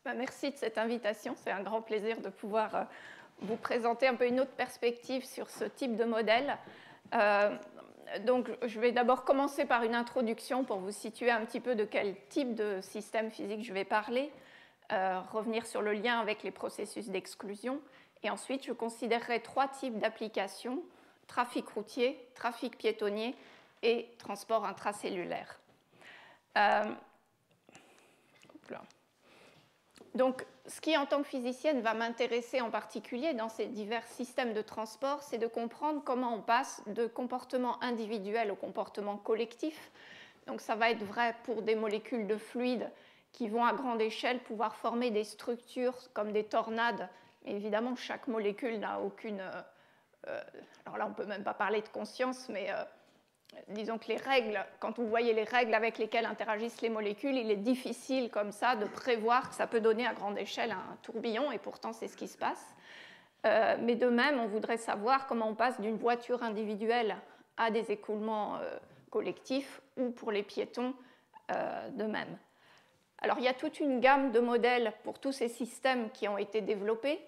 Merci de cette invitation. C'est un grand plaisir de pouvoir vous présenter un peu une autre perspective sur ce type de modèle. Donc, je vais d'abord commencer par une introduction pour vous situer un petit peu de quel type de système physique je vais parler, revenir sur le lien avec les processus d'exclusion, et ensuite je considérerai trois types d'applications: trafic routier, trafic piétonnier et transport intracellulaire. Donc, ce qui, en tant que physicienne, va m'intéresser en particulier dans ces divers systèmes de transport, c'est de comprendre comment on passe de comportement individuel au comportement collectif. Donc, ça va être vrai pour des molécules de fluide qui vont à grande échelle pouvoir former des structures comme des tornades. Mais évidemment, chaque molécule n'a aucune... alors là, on ne peut même pas parler de conscience, mais... disons que les règles, quand vous voyez les règles avec lesquelles interagissent les molécules, il est difficile comme ça de prévoir que ça peut donner à grande échelle un tourbillon, et pourtant c'est ce qui se passe. Mais de même, on voudrait savoir comment on passe d'une voiture individuelle à des écoulements collectifs, ou pour les piétons de même. Alors il y a toute une gamme de modèles pour tous ces systèmes qui ont été développés,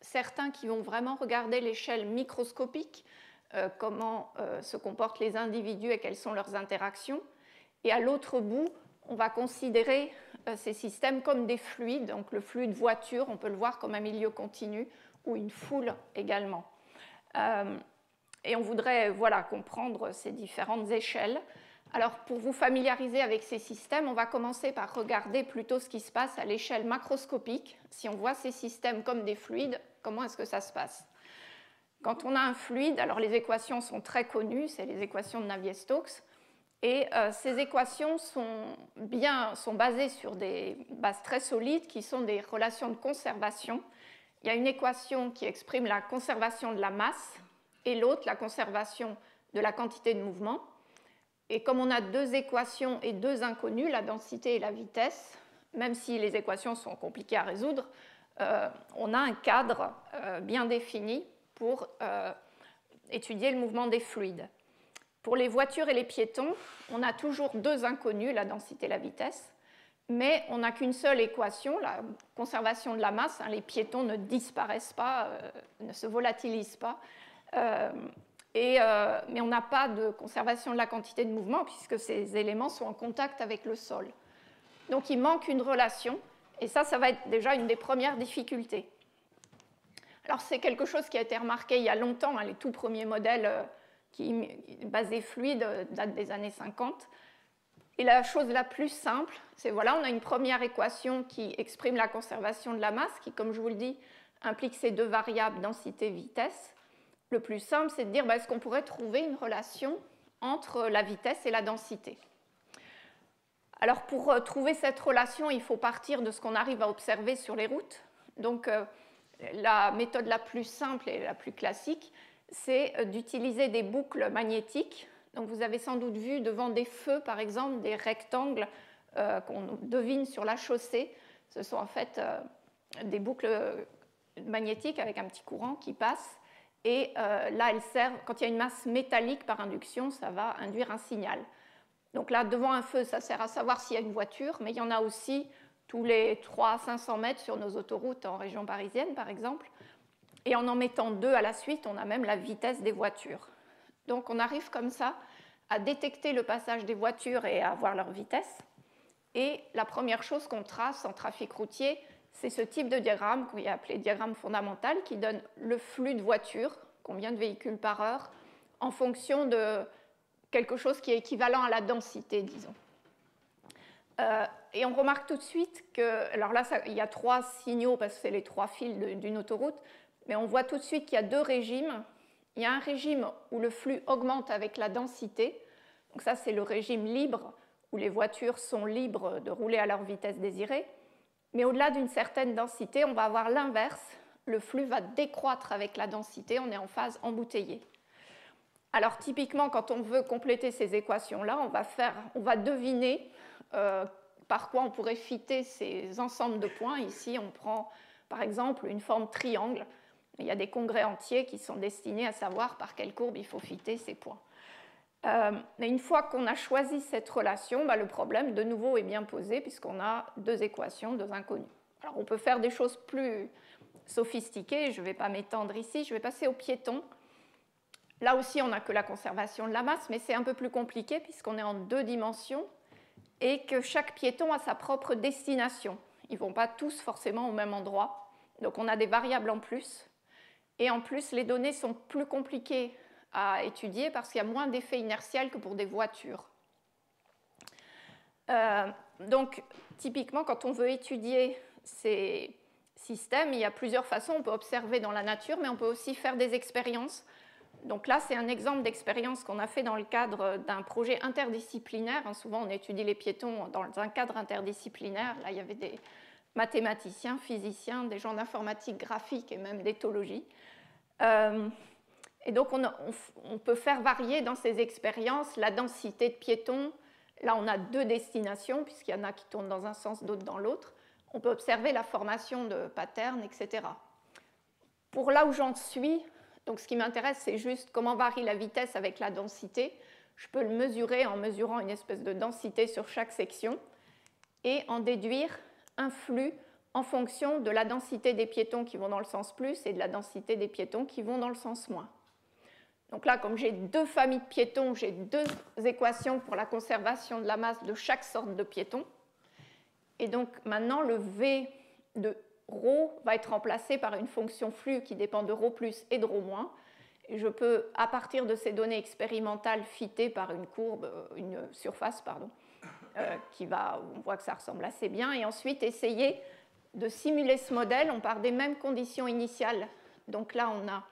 certains qui vont vraiment regarder l'échelle microscopique, comment se comportent les individus et quelles sont leurs interactions. Et à l'autre bout, on va considérer ces systèmes comme des fluides. Donc le fluide voiture, on peut le voir comme un milieu continu, ou une foule également. Et on voudrait comprendre ces différentes échelles. Alors pour vous familiariser avec ces systèmes, on va commencer par regarder plutôt ce qui se passe à l'échelle macroscopique. Si on voit ces systèmes comme des fluides, comment est-ce que ça se passe ? Quand on a un fluide, alors les équations sont très connues, c'est les équations de Navier-Stokes, et ces équations sont basées sur des bases très solides qui sont des relations de conservation. Il y a une équation qui exprime la conservation de la masse et l'autre la conservation de la quantité de mouvement. Et comme on a deux équations et deux inconnues, la densité et la vitesse, même si les équations sont compliquées à résoudre, on a un cadre bien défini pour étudier le mouvement des fluides. Pour les voitures et les piétons, on a toujours deux inconnues, la densité et la vitesse, mais on n'a qu'une seule équation, la conservation de la masse. Les piétons ne disparaissent pas, ne se volatilisent pas, mais on n'a pas de conservation de la quantité de mouvement puisque ces éléments sont en contact avec le sol. Donc il manque une relation, et ça va être déjà une des premières difficultés. Alors c'est quelque chose qui a été remarqué il y a longtemps, les tout premiers modèles basés fluides datent des années 50. Et la chose la plus simple, c'est on a une première équation qui exprime la conservation de la masse, qui, comme je vous le dis, implique ces deux variables, densité, vitesse. Le plus simple, c'est de dire est-ce qu'on pourrait trouver une relation entre la vitesse et la densité. Alors pour trouver cette relation, il faut partir de ce qu'on arrive à observer sur les routes. Donc la méthode la plus simple et la plus classique, c'est d'utiliser des boucles magnétiques. Donc vous avez sans doute vu devant des feux, par exemple, des rectangles qu'on devine sur la chaussée. Ce sont en fait des boucles magnétiques avec un petit courant qui passe. Et là, elles servent, quand il y a une masse métallique par induction, ça va induire un signal. Donc là, devant un feu, ça sert à savoir s'il y a une voiture, mais il y en a aussi tous les 300 à 500 mètres sur nos autoroutes en région parisienne, par exemple. Et en mettant deux à la suite, on a même la vitesse des voitures. Donc on arrive comme ça à détecter le passage des voitures et à voir leur vitesse. Et la première chose qu'on trace en trafic routier, c'est ce type de diagramme qu'on a appelé diagramme fondamental, qui donne le flux de voitures, combien de véhicules par heure, en fonction de quelque chose qui est équivalent à la densité, disons. Et on remarque tout de suite que, alors là, il y a trois signaux parce que c'est les trois fils d'une autoroute, mais on voit tout de suite qu'il y a deux régimes. Il y a un régime où le flux augmente avec la densité, donc ça c'est le régime libre, où les voitures sont libres de rouler à leur vitesse désirée, mais au-delà d'une certaine densité, on va avoir l'inverse, le flux va décroître avec la densité, on est en phase embouteillée. Alors typiquement, quand on veut compléter ces équations-là, on va deviner par quoi on pourrait fitter ces ensembles de points. Ici, on prend par exemple une forme triangle. Il y a des congrès entiers qui sont destinés à savoir par quelle courbe il faut fitter ces points. Mais une fois qu'on a choisi cette relation, le problème de nouveau est bien posé puisqu'on a deux équations, deux inconnues. Alors on peut faire des choses plus sophistiquées, je ne vais pas m'étendre ici, je vais passer aux piétons. Là aussi, on n'a que la conservation de la masse, mais c'est un peu plus compliqué puisqu'on est en 2 dimensions et que chaque piéton a sa propre destination. Ils ne vont pas tous forcément au même endroit. Donc on a des variables en plus. Et en plus, les données sont plus compliquées à étudier parce qu'il y a moins d'effets inertiels que pour des voitures. Donc typiquement, quand on veut étudier ces systèmes, il y a plusieurs façons. On peut observer dans la nature, mais on peut aussi faire des expériences. Donc là, c'est un exemple d'expérience qu'on a fait dans le cadre d'un projet interdisciplinaire. Souvent, on étudie les piétons dans un cadre interdisciplinaire. Là, il y avait des mathématiciens, physiciens, des gens d'informatique graphique et même d'éthologie. Et donc, on peut faire varier dans ces expériences la densité de piétons. Là, on a 2 destinations, puisqu'il y en a qui tournent dans un sens, d'autres dans l'autre. On peut observer la formation de patterns, etc. Pour là où j'en suis, donc ce qui m'intéresse, c'est juste comment varie la vitesse avec la densité. Je peux le mesurer en mesurant une espèce de densité sur chaque section et en déduire un flux en fonction de la densité des piétons qui vont dans le sens plus et de la densité des piétons qui vont dans le sens moins. Donc là, comme j'ai 2 familles de piétons, j'ai 2 équations pour la conservation de la masse de chaque sorte de piéton. Et donc maintenant, le V de ρ va être remplacé par une fonction flux qui dépend de ρ plus et de ρ moins. Et je peux, à partir de ces données expérimentales fitées par une courbe, une surface, qui va, on voit que ça ressemble assez bien, et ensuite essayer de simuler ce modèle. On part des mêmes conditions initiales. Donc là, on a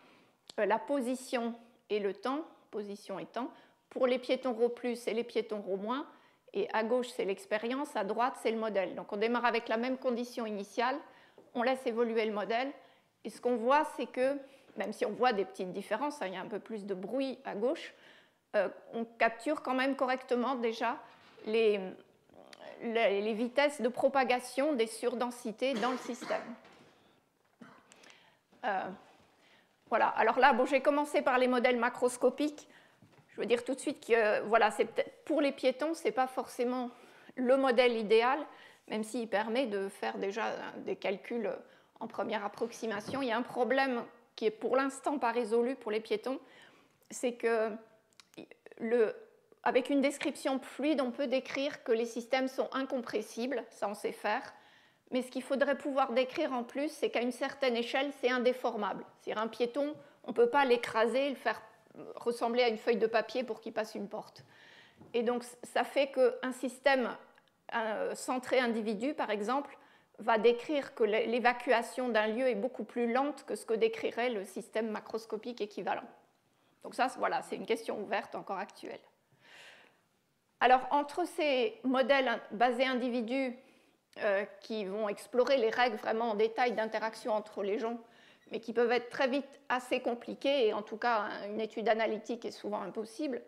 la position et le temps, position et temps, pour les piétons ρ plus et les piétons ρ moins. Et à gauche, c'est l'expérience, à droite, c'est le modèle. Donc on démarre avec la même condition initiale, on laisse évoluer le modèle, et ce qu'on voit, c'est que, même si on voit des petites différences, il y a un peu plus de bruit à gauche, on capture quand même correctement déjà les vitesses de propagation des surdensités dans le système. Voilà, alors là, j'ai commencé par les modèles macroscopiques. Je veux dire tout de suite que voilà, pour les piétons, ce n'est pas forcément le modèle idéal, même s'il permet de faire déjà des calculs en première approximation. Il y a un problème qui est pour l'instant pas résolu pour les piétons, c'est que avec une description fluide, on peut décrire que les systèmes sont incompressibles, ça on sait faire, mais ce qu'il faudrait pouvoir décrire en plus, c'est qu'à une certaine échelle, c'est indéformable. C'est-à-dire un piéton, on ne peut pas l'écraser, le faire ressembler à une feuille de papier pour qu'il passe une porte. Et donc ça fait qu'un système centré individu, par exemple, va décrire que l'évacuation d'un lieu est beaucoup plus lente que ce que décrirait le système macroscopique équivalent. Donc ça, voilà, c'est une question ouverte encore actuelle. Alors, entre ces modèles basés individus qui vont explorer les règles vraiment en détail d'interaction entre les gens, mais qui peuvent être très vite assez compliqués, et en tout cas, une étude analytique est souvent impossible.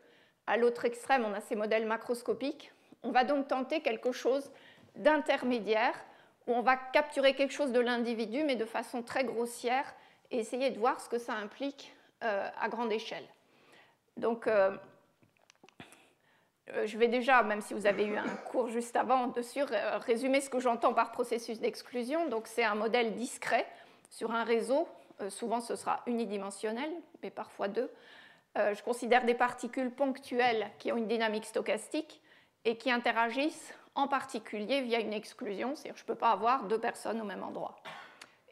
À l'autre extrême, on a ces modèles macroscopiques. On va donc tenter quelque chose d'intermédiaire, où on va capturer quelque chose de l'individu, mais de façon très grossière, et essayer de voir ce que ça implique à grande échelle. Donc, je vais déjà, même si vous avez eu un cours juste avant dessus, résumer ce que j'entends par processus d'exclusion. Donc, c'est un modèle discret sur un réseau. Souvent, ce sera unidimensionnel, mais parfois 2. Je considère des particules ponctuelles qui ont une dynamique stochastique et qui interagissent en particulier via une exclusion. C'est-à-dire que je ne peux pas avoir 2 personnes au même endroit.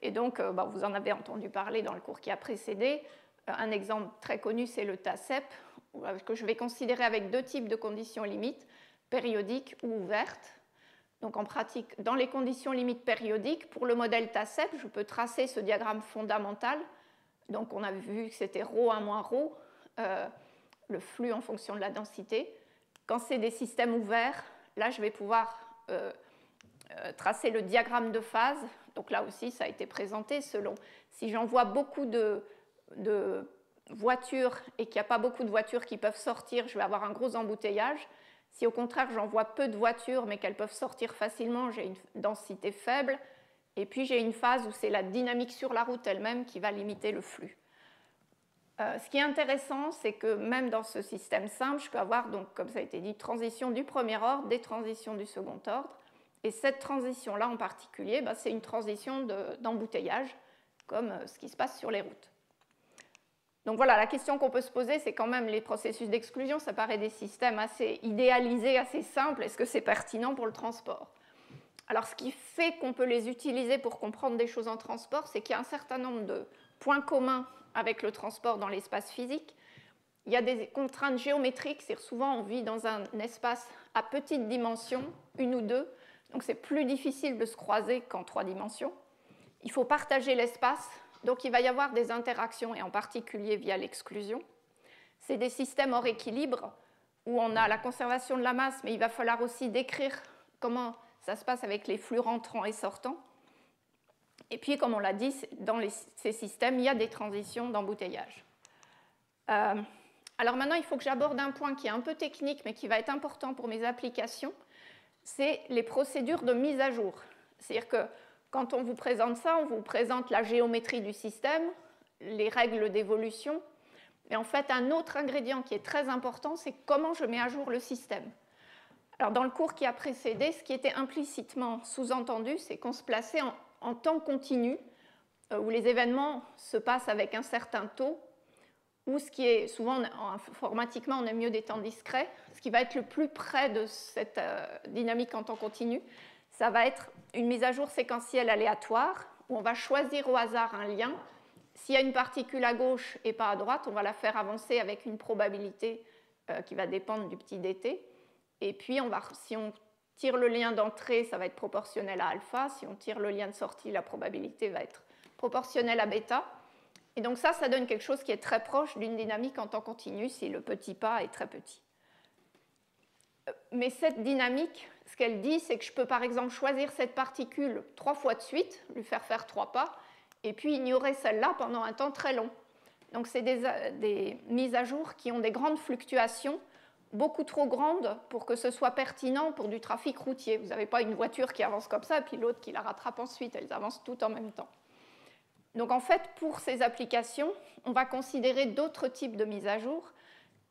Et donc, vous en avez entendu parler dans le cours qui a précédé. Un exemple très connu, c'est le TACEP, que je vais considérer avec 2 types de conditions limites, périodiques ou ouvertes. Donc en pratique, dans les conditions limites périodiques, pour le modèle TACEP, je peux tracer ce diagramme fondamental. Donc on a vu que c'était ρ1 moins ρ, le flux en fonction de la densité. Quand c'est des systèmes ouverts, là je vais pouvoir tracer le diagramme de phase. Donc là aussi, ça a été présenté selon si j'envoie beaucoup de voitures et qu'il n'y a pas beaucoup de voitures qui peuvent sortir, je vais avoir un gros embouteillage. Si au contraire j'envoie peu de voitures mais qu'elles peuvent sortir facilement, j'ai une densité faible. Et puis j'ai une phase où c'est la dynamique sur la route elle-même qui va limiter le flux. Ce qui est intéressant, c'est que même dans ce système simple, je peux avoir, donc, comme ça a été dit, transition du premier ordre, des transitions du second ordre. Et cette transition-là en particulier, c'est une transition d'embouteillage, comme ce qui se passe sur les routes. Donc voilà, la question qu'on peut se poser, c'est quand même les processus d'exclusion, ça paraît des systèmes assez idéalisés, assez simples, est-ce que c'est pertinent pour le transport? Alors ce qui fait qu'on peut les utiliser pour comprendre des choses en transport, c'est qu'il y a un certain nombre de points communs avec le transport dans l'espace physique. Il y a des contraintes géométriques, c'est-à-dire souvent on vit dans un espace à petite dimension, une ou deux, donc c'est plus difficile de se croiser qu'en 3 dimensions. Il faut partager l'espace, donc il va y avoir des interactions, et en particulier via l'exclusion. C'est des systèmes hors équilibre, où on a la conservation de la masse, mais il va falloir aussi décrire comment ça se passe avec les flux rentrants et sortants. Et puis, comme on l'a dit, dans ces systèmes, il y a des transitions d'embouteillage. Alors maintenant, il faut que j'aborde un point qui est un peu technique, mais qui va être important pour mes applications, c'est les procédures de mise à jour. C'est-à-dire que quand on vous présente ça, on vous présente la géométrie du système, les règles d'évolution, mais en fait, un autre ingrédient qui est très important, c'est comment je mets à jour le système. Alors, dans le cours qui a précédé, ce qui était implicitement sous-entendu, c'est qu'on se plaçait en temps continu, où les événements se passent avec un certain taux, ou ce qui est souvent, informatiquement, on aime mieux des temps discrets, ce qui va être le plus près de cette dynamique en temps continu, ça va être une mise à jour séquentielle aléatoire, où on va choisir au hasard un lien. S'il y a une particule à gauche et pas à droite, on va la faire avancer avec une probabilité qui va dépendre du petit dt. Et puis, si on tire le lien d'entrée, ça va être proportionnel à alpha. Si on tire le lien de sortie, la probabilité va être proportionnelle à bêta. Et donc ça donne quelque chose qui est très proche d'une dynamique en temps continu si le petit pas est très petit. Mais cette dynamique, ce qu'elle dit, c'est que je peux par exemple choisir cette particule 3 fois de suite, lui faire 3 pas, et puis ignorer celle-là pendant un temps très long. Donc c'est des mises à jour qui ont des grandes fluctuations, beaucoup trop grandes pour que ce soit pertinent pour du trafic routier. Vous n'avez pas une voiture qui avance comme ça, et puis l'autre qui la rattrape ensuite, elles avancent toutes en même temps. Donc en fait, pour ces applications, on va considérer d'autres types de mises à jour.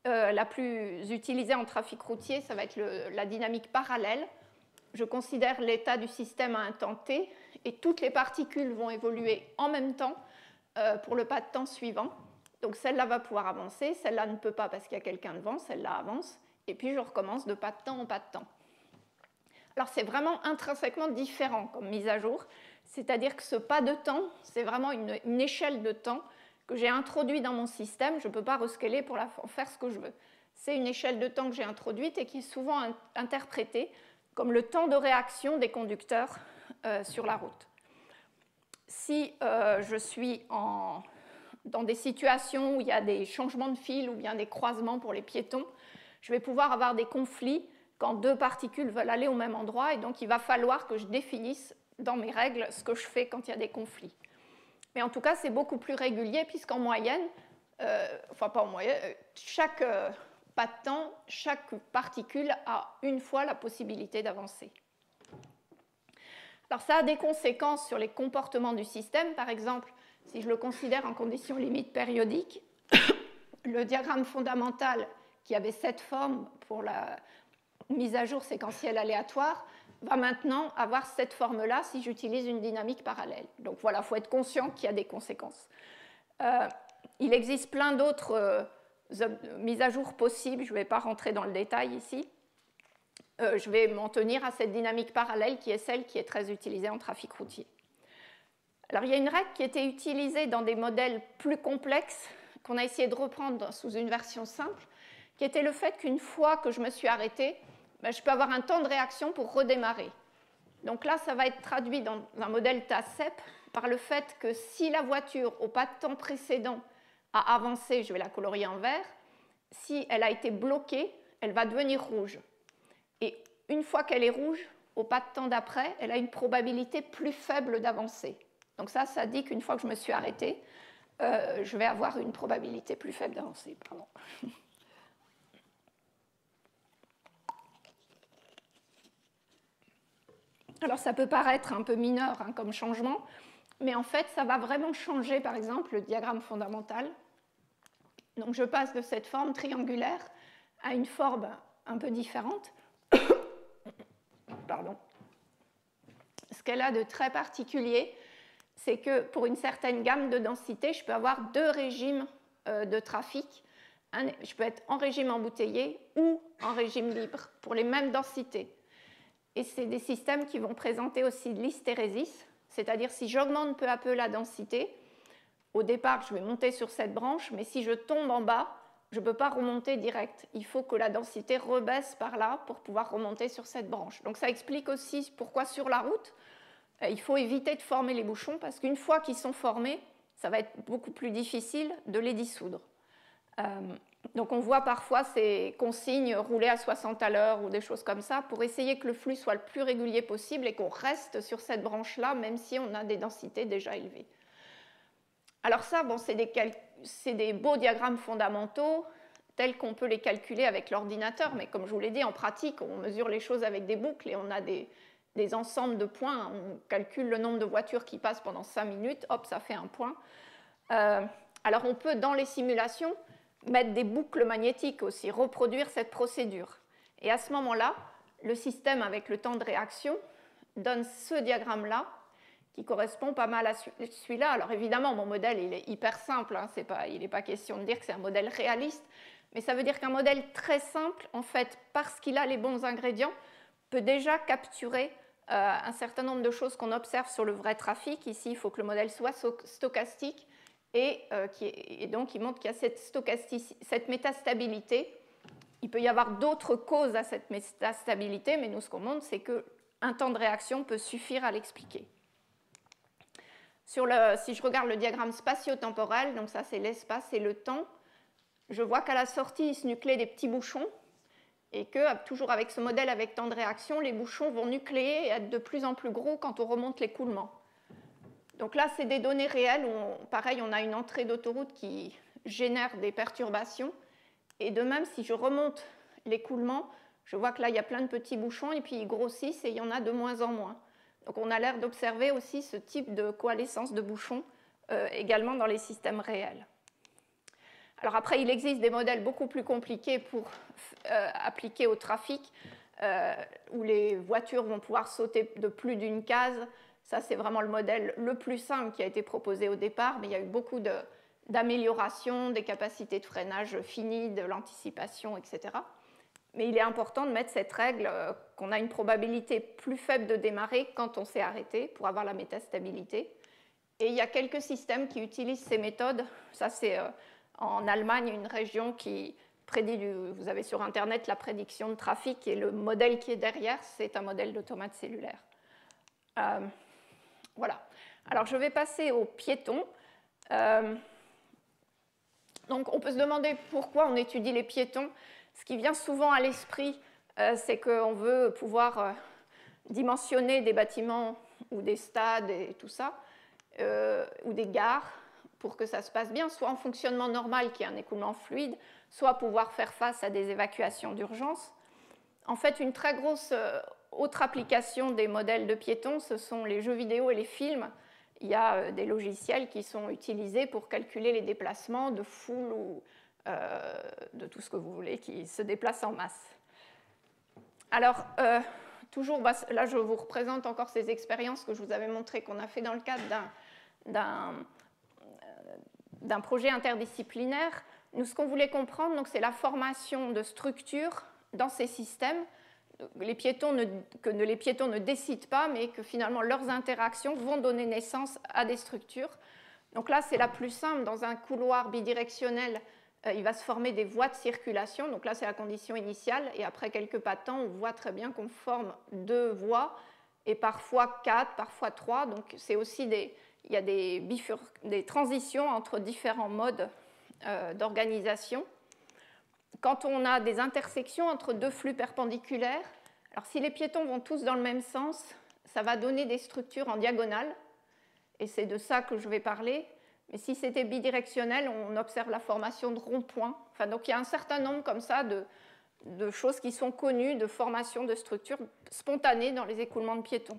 La plus utilisée en trafic routier, ça va être la dynamique parallèle. Je considère l'état du système à un temps t, et toutes les particules vont évoluer en même temps pour le pas de temps suivant. Donc celle-là va pouvoir avancer, celle-là ne peut pas parce qu'il y a quelqu'un devant, celle-là avance, et puis je recommence de pas de temps en pas de temps. Alors c'est vraiment intrinsèquement différent comme mise à jour, c'est-à-dire que ce pas de temps, c'est vraiment une échelle de temps que j'ai introduit dans mon système, je ne peux pas rescaler pour en faire ce que je veux. C'est une échelle de temps que j'ai introduite et qui est souvent interprétée comme le temps de réaction des conducteurs sur la route. Si je suis dans des situations où il y a des changements de fil ou bien des croisements pour les piétons, je vais pouvoir avoir des conflits quand 2 particules veulent aller au même endroit, et donc il va falloir que je définisse dans mes règles ce que je fais quand il y a des conflits. Mais en tout cas, c'est beaucoup plus régulier, puisqu'en moyenne, enfin pas en moyenne, chaque pas de temps, chaque particule a une fois la possibilité d'avancer. Alors ça a des conséquences sur les comportements du système. Par exemple, si je le considère en conditions limites périodiques, le diagramme fondamental qui avait cette forme pour la mise à jour séquentielle aléatoire va maintenant avoir cette forme-là si j'utilise une dynamique parallèle. Donc voilà, il faut être conscient qu'il y a des conséquences. Il existe plein d'autres mises à jour possibles, je ne vais pas rentrer dans le détail ici. Je vais m'en tenir à cette dynamique parallèle qui est celle qui est très utilisée en trafic routier. Alors il y a une règle qui était utilisée dans des modèles plus complexes qu'on a essayé de reprendre sous une version simple, qui était le fait qu'une fois que je me suis arrêtée, je peux avoir un temps de réaction pour redémarrer. Donc là, ça va être traduit dans un modèle TACEP par le fait que si la voiture, au pas de temps précédent, a avancé, je vais la colorier en vert, si elle a été bloquée, elle va devenir rouge. Et une fois qu'elle est rouge, au pas de temps d'après, elle a une probabilité plus faible d'avancer. Donc ça dit qu'une fois que je me suis arrêtée, je vais avoir une probabilité plus faible d'avancer. Alors ça peut paraître un peu mineur comme changement, mais en fait ça va vraiment changer par exemple le diagramme fondamental. Donc je passe de cette forme triangulaire à une forme un peu différente. Pardon. qu'elle a de très particulier, c'est que pour une certaine gamme de densité, je peux avoir deux régimes de trafic. Je peux être en régime embouteillé ou en régime libre pour les mêmes densités. Et c'est des systèmes qui vont présenter aussi de l'hystérésis, c'est-à-dire si j'augmente peu à peu la densité, au départ je vais monter sur cette branche, mais si je tombe en bas, je ne peux pas remonter direct. Il faut que la densité rebaisse par là pour pouvoir remonter sur cette branche. Donc ça explique aussi pourquoi sur la route, il faut éviter de former les bouchons, parce qu'une fois qu'ils sont formés, ça va être beaucoup plus difficile de les dissoudre. Donc on voit parfois ces consignes rouler à 60 à l'heure ou des choses comme ça pour essayer que le flux soit le plus régulier possible et qu'on reste sur cette branche-là même si on a des densités déjà élevées. Alors ça, bon, c'est des beaux diagrammes fondamentaux tels qu'on peut les calculer avec l'ordinateur, mais comme je vous l'ai dit, en pratique, on mesure les choses avec des boucles et on a des ensembles de points. On calcule le nombre de voitures qui passent pendant 5 minutes, hop, ça fait un point. Alors on peut, dans les simulations, mettre des boucles magnétiques aussi, reproduire cette procédure. Et à ce moment-là, le système avec le temps de réaction donne ce diagramme-là qui correspond pas mal à celui-là. Alors évidemment, mon modèle il est hyper simple, hein, il n'est pas question de dire que c'est un modèle réaliste, mais ça veut dire qu'un modèle très simple, en fait, parce qu'il a les bons ingrédients, peut déjà capturer un certain nombre de choses qu'on observe sur le vrai trafic. Ici, il faut que le modèle soit stochastique, et donc il montre qu'il y a cette métastabilité. Il peut y avoir d'autres causes à cette métastabilité, mais nous ce qu'on montre c'est qu'un temps de réaction peut suffire à l'expliquer. Si je regarde le diagramme spatio-temporel, donc ça c'est l'espace et le temps, je vois qu'à la sortie il se nuclée des petits bouchons et que toujours avec ce modèle avec temps de réaction, les bouchons vont nucléer et être de plus en plus gros quand on remonte l'écoulement. Donc là, c'est des données réelles où, pareil, on a une entrée d'autoroute qui génère des perturbations. Et de même, si je remonte l'écoulement, je vois que là, il y a plein de petits bouchons et puis ils grossissent et il y en a de moins en moins. Donc on a l'air d'observer aussi ce type de coalescence de bouchons également dans les systèmes réels. Alors après, il existe des modèles beaucoup plus compliqués pour appliquer au trafic, où les voitures vont pouvoir sauter de plus d'une case. Ça, c'est vraiment le modèle le plus simple qui a été proposé au départ, mais il y a eu beaucoup d'améliorations, des capacités de freinage finies, de l'anticipation, etc. Mais il est important de mettre cette règle qu'on a une probabilité plus faible de démarrer quand on s'est arrêté pour avoir la métastabilité. Et il y a quelques systèmes qui utilisent ces méthodes. Ça, c'est en Allemagne, une région qui prédit, vous avez sur Internet la prédiction de trafic, et le modèle qui est derrière, c'est un modèle d'automate cellulaire. Voilà. Alors, je vais passer aux piétons. Donc, on peut se demander pourquoi on étudie les piétons. Ce qui vient souvent à l'esprit, c'est qu'on veut pouvoir dimensionner des bâtiments ou des stades et tout ça, ou des gares, pour que ça se passe bien, soit en fonctionnement normal, qui est un écoulement fluide, soit pouvoir faire face à des évacuations d'urgence. En fait, une très grosse autre application des modèles de piétons, ce sont les jeux vidéo et les films. Il y a des logiciels qui sont utilisés pour calculer les déplacements de foules ou de tout ce que vous voulez qui se déplace en masse. Alors, toujours, là je vous représente encore ces expériences que je vous avais montrées qu'on a fait dans le cadre d'un projet interdisciplinaire. Nous, ce qu'on voulait comprendre, c'est la formation de structures dans ces systèmes. Que les piétons ne décident pas, mais que finalement leurs interactions vont donner naissance à des structures. Donc là, c'est la plus simple. Dans un couloir bidirectionnel, il va se former des voies de circulation. Donc là, c'est la condition initiale. Et après quelques pas de temps, on voit très bien qu'on forme 2 voies, et parfois 4, parfois 3. Donc c'est aussi il y a des transitions entre différents modes d'organisation. Quand on a des intersections entre 2 flux perpendiculaires, alors si les piétons vont tous dans le même sens, ça va donner des structures en diagonale, et c'est de ça que je vais parler. Mais si c'était bidirectionnel, on observe la formation de ronds-points. Enfin, donc il y a un certain nombre comme ça de choses qui sont connues, de formation de structures spontanées dans les écoulements de piétons.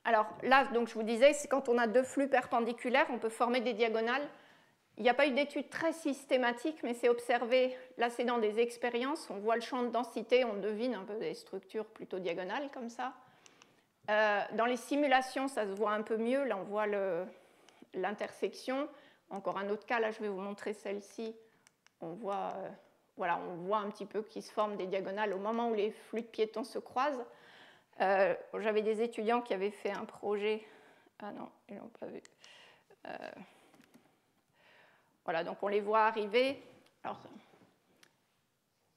Alors là, donc, je vous disais, c'est quand on a 2 flux perpendiculaires, on peut former des diagonales. Il n'y a pas eu d'études très systématiques, mais c'est observé, là c'est dans des expériences, on voit le champ de densité, on devine un peu des structures plutôt diagonales comme ça. Dans les simulations, ça se voit un peu mieux. Là, on voit l'intersection. Encore un autre cas, là, je vais vous montrer celle-ci. On voit, voilà, on voit un petit peu qu'il se forment des diagonales au moment où les flux de piétons se croisent. J'avais des étudiants qui avaient fait un projet. Ah non, ils n'ont pas vu. Voilà, donc on les voit arriver. Alors,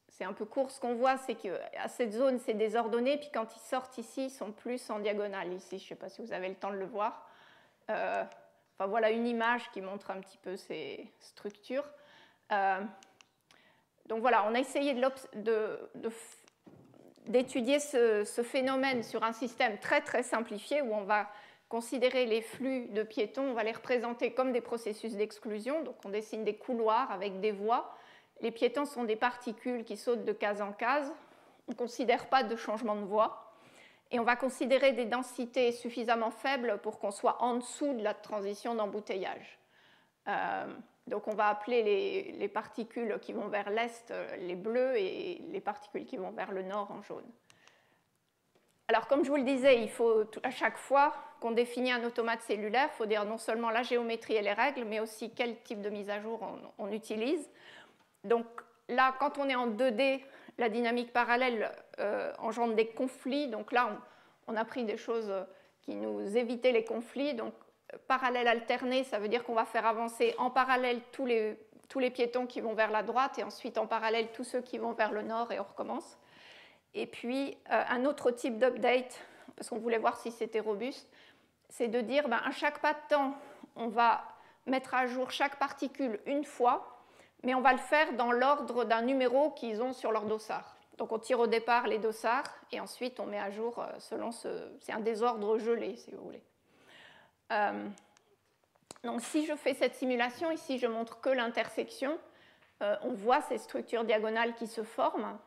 c'est un peu court. Ce qu'on voit, c'est qu'à cette zone, c'est désordonné. Puis quand ils sortent ici, ils sont plus en diagonale. Ici, je ne sais pas si vous avez le temps de le voir. Enfin, voilà une image qui montre un petit peu ces structures. Donc voilà, on a essayé d'étudier ce phénomène sur un système très très simplifié où on va considérer les flux de piétons, on va les représenter comme des processus d'exclusion. Donc on dessine des couloirs avec des voies. Les piétons sont des particules qui sautent de case en case. On ne considère pas de changement de voie. Et on va considérer des densités suffisamment faibles pour qu'on soit en dessous de la transition d'embouteillage. Donc on va appeler les particules qui vont vers l'est les bleus et les particules qui vont vers le nord en jaune. Alors comme je vous le disais, il faut à chaque fois qu'on définit un automate cellulaire, il faut dire non seulement la géométrie et les règles, mais aussi quel type de mise à jour on utilise. Donc là, quand on est en 2D, la dynamique parallèle engendre des conflits. Donc là, on a pris des choses qui nous évitaient les conflits. Donc parallèle alterné, ça veut dire qu'on va faire avancer en parallèle tous les piétons qui vont vers la droite et ensuite en parallèle tous ceux qui vont vers le nord et on recommence. Et puis un autre type d'update, parce qu'on voulait voir si c'était robuste, c'est de dire à chaque pas de temps, on va mettre à jour chaque particule une fois, mais on va le faire dans l'ordre d'un numéro qu'ils ont sur leur dossard. Donc on tire au départ les dossards et ensuite on met à jour selon c'est un désordre gelé si vous voulez. Donc si je fais cette simulation, ici je montre que l'intersection, on voit ces structures diagonales qui se forment.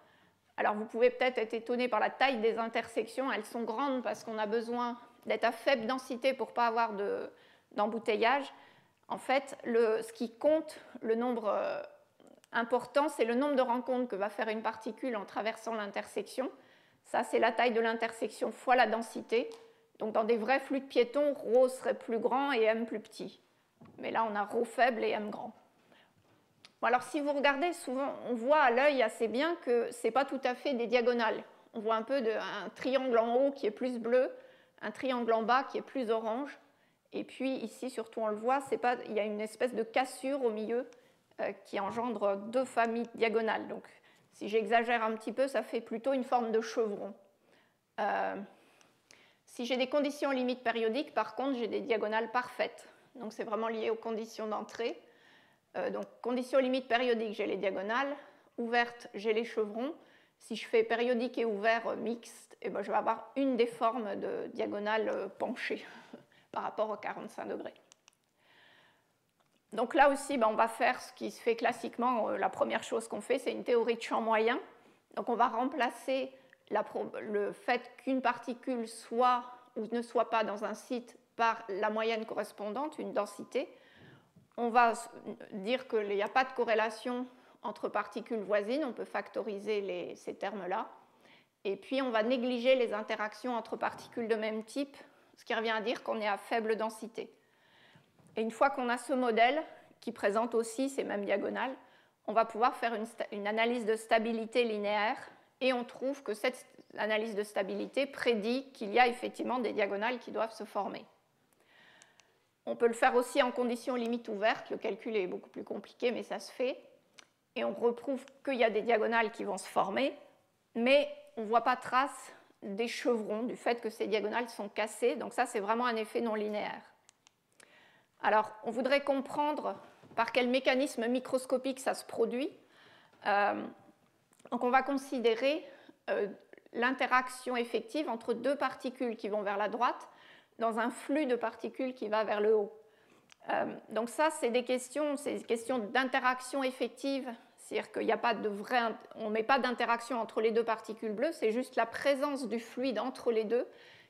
Alors vous pouvez peut-être être étonné par la taille des intersections, elles sont grandes parce qu'on a besoin d'être à faible densité pour ne pas avoir d'embouteillage. En fait, ce qui compte, le nombre important, c'est le nombre de rencontres que va faire une particule en traversant l'intersection. Ça, c'est la taille de l'intersection fois la densité. Donc dans des vrais flux de piétons, ρ serait plus grand et m plus petit. Mais là, on a ρ faible et m grand. Bon, alors si vous regardez, souvent, on voit à l'œil assez bien que ce n'est pas tout à fait des diagonales. On voit un peu un triangle en haut qui est plus bleu, un triangle en bas qui est plus orange. Et puis ici, surtout, on le voit, il y a une espèce de cassure au milieu qui engendre deux familles diagonales. Donc si j'exagère un petit peu, ça fait plutôt une forme de chevron. Si j'ai des conditions limites périodiques, par contre, j'ai des diagonales parfaites. Donc c'est vraiment lié aux conditions d'entrée. Donc conditions limites périodiques, j'ai les diagonales. Ouvertes, j'ai les chevrons. Si je fais périodique et ouvert mixte, je vais avoir une des formes de diagonale penchée par rapport aux 45 degrés. Donc là aussi, on va faire ce qui se fait classiquement. La première chose qu'on fait, c'est une théorie de champ moyen. Donc on va remplacer le fait qu'une particule soit ou ne soit pas dans un site par la moyenne correspondante, une densité. On va dire qu'il n'y a pas de corrélation entre particules voisines, on peut factoriser ces termes-là. Et puis on va négliger les interactions entre particules de même type, ce qui revient à dire qu'on est à faible densité. Et une fois qu'on a ce modèle qui présente aussi ces mêmes diagonales, on va pouvoir faire une analyse de stabilité linéaire et on trouve que cette analyse de stabilité prédit qu'il y a effectivement des diagonales qui doivent se former. On peut le faire aussi en conditions limites ouvertes, le calcul est beaucoup plus compliqué mais ça se fait, et on reprouve qu'il y a des diagonales qui vont se former, mais on ne voit pas trace des chevrons, du fait que ces diagonales sont cassées, donc ça c'est vraiment un effet non linéaire. Alors, on voudrait comprendre par quel mécanisme microscopique ça se produit. Donc, on va considérer l'interaction effective entre deux particules qui vont vers la droite dans un flux de particules qui va vers le haut. Donc ça, c'est des questions d'interaction effective, c'est-à-dire qu'il n'y a pas on ne met pas d'interaction entre les deux particules bleues, c'est juste la présence du fluide entre les deux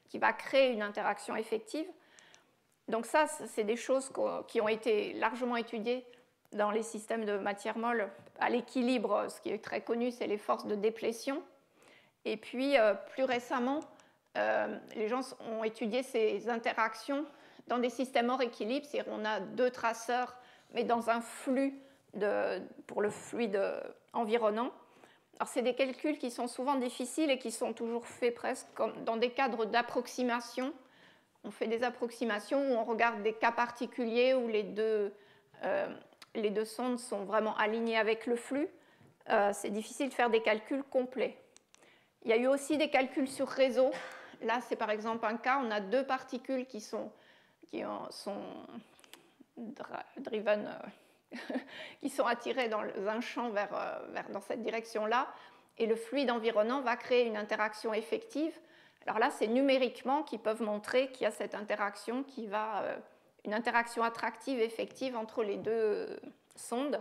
qui va créer une interaction effective. Donc ça, c'est des choses qui ont été largement étudiées dans les systèmes de matière molle. À l'équilibre, ce qui est très connu, c'est les forces de déplétion. Et puis, plus récemment, les gens ont étudié ces interactions dans des systèmes hors équilibre, c'est-à-dire on a deux traceurs, mais dans un flux pour le fluide environnant. Alors, c'est des calculs qui sont souvent difficiles et qui sont toujours faits presque comme dans des cadres d'approximation. On fait des approximations où on regarde des cas particuliers où les deux sondes sont vraiment alignées avec le flux. C'est difficile de faire des calculs complets. Il y a eu aussi des calculs sur réseau. Là, c'est par exemple un cas, on a deux particules qui sont driven, qui sont attirées dans un champ dans cette direction-là, et le fluide environnant va créer une interaction effective. Alors là, c'est numériquement qu'ils peuvent montrer qu'il y a cette interaction une interaction attractive effective entre les deux sondes.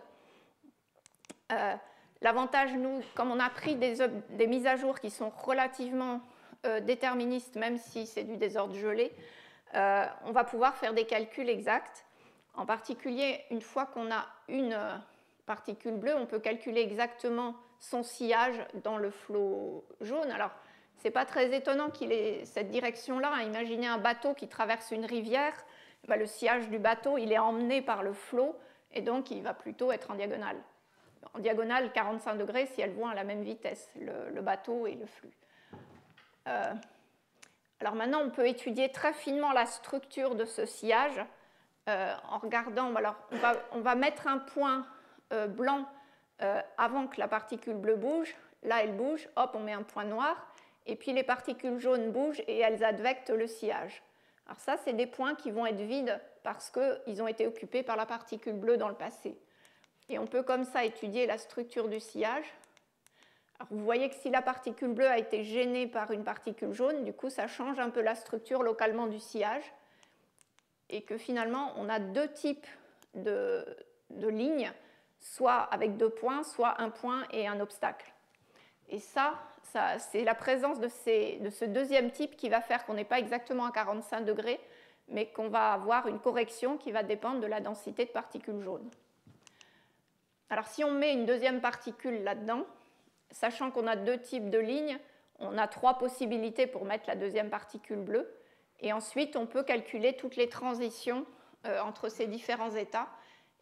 L'avantage, nous, comme on a pris des mises à jour qui sont relativement déterministes, même si c'est du désordre gelé, on va pouvoir faire des calculs exacts. En particulier, une fois qu'on a une particule bleue, on peut calculer exactement son sillage dans le flot jaune. Alors, ce n'est pas très étonnant qu'il ait cette direction-là. Imaginez un bateau qui traverse une rivière. Le sillage du bateau, il est emmené par le flot, et donc il va plutôt être en diagonale. En diagonale, 45 degrés si elles vont à la même vitesse, le bateau et le flux. Alors maintenant, on peut étudier très finement la structure de ce sillage en regardant. Alors, on va mettre un point blanc avant que la particule bleue bouge. Là, elle bouge, hop, on met un point noir. Et puis les particules jaunes bougent et elles advectent le sillage. Alors ça, c'est des points qui vont être vides parce qu'ils ont été occupés par la particule bleue dans le passé. Et on peut comme ça étudier la structure du sillage. Alors vous voyez que si la particule bleue a été gênée par une particule jaune, du coup ça change un peu la structure localement du sillage. Et que finalement on a deux types de lignes, soit avec deux points, soit un point et un obstacle. Et ça c'est la présence de ce deuxième type qui va faire qu'on n'est pas exactement à 45 degrés, mais qu'on va avoir une correction qui va dépendre de la densité de particules jaunes. Alors si on met une deuxième particule là-dedans, sachant qu'on a deux types de lignes, on a trois possibilités pour mettre la deuxième particule bleue. Et ensuite, on peut calculer toutes les transitions entre ces différents états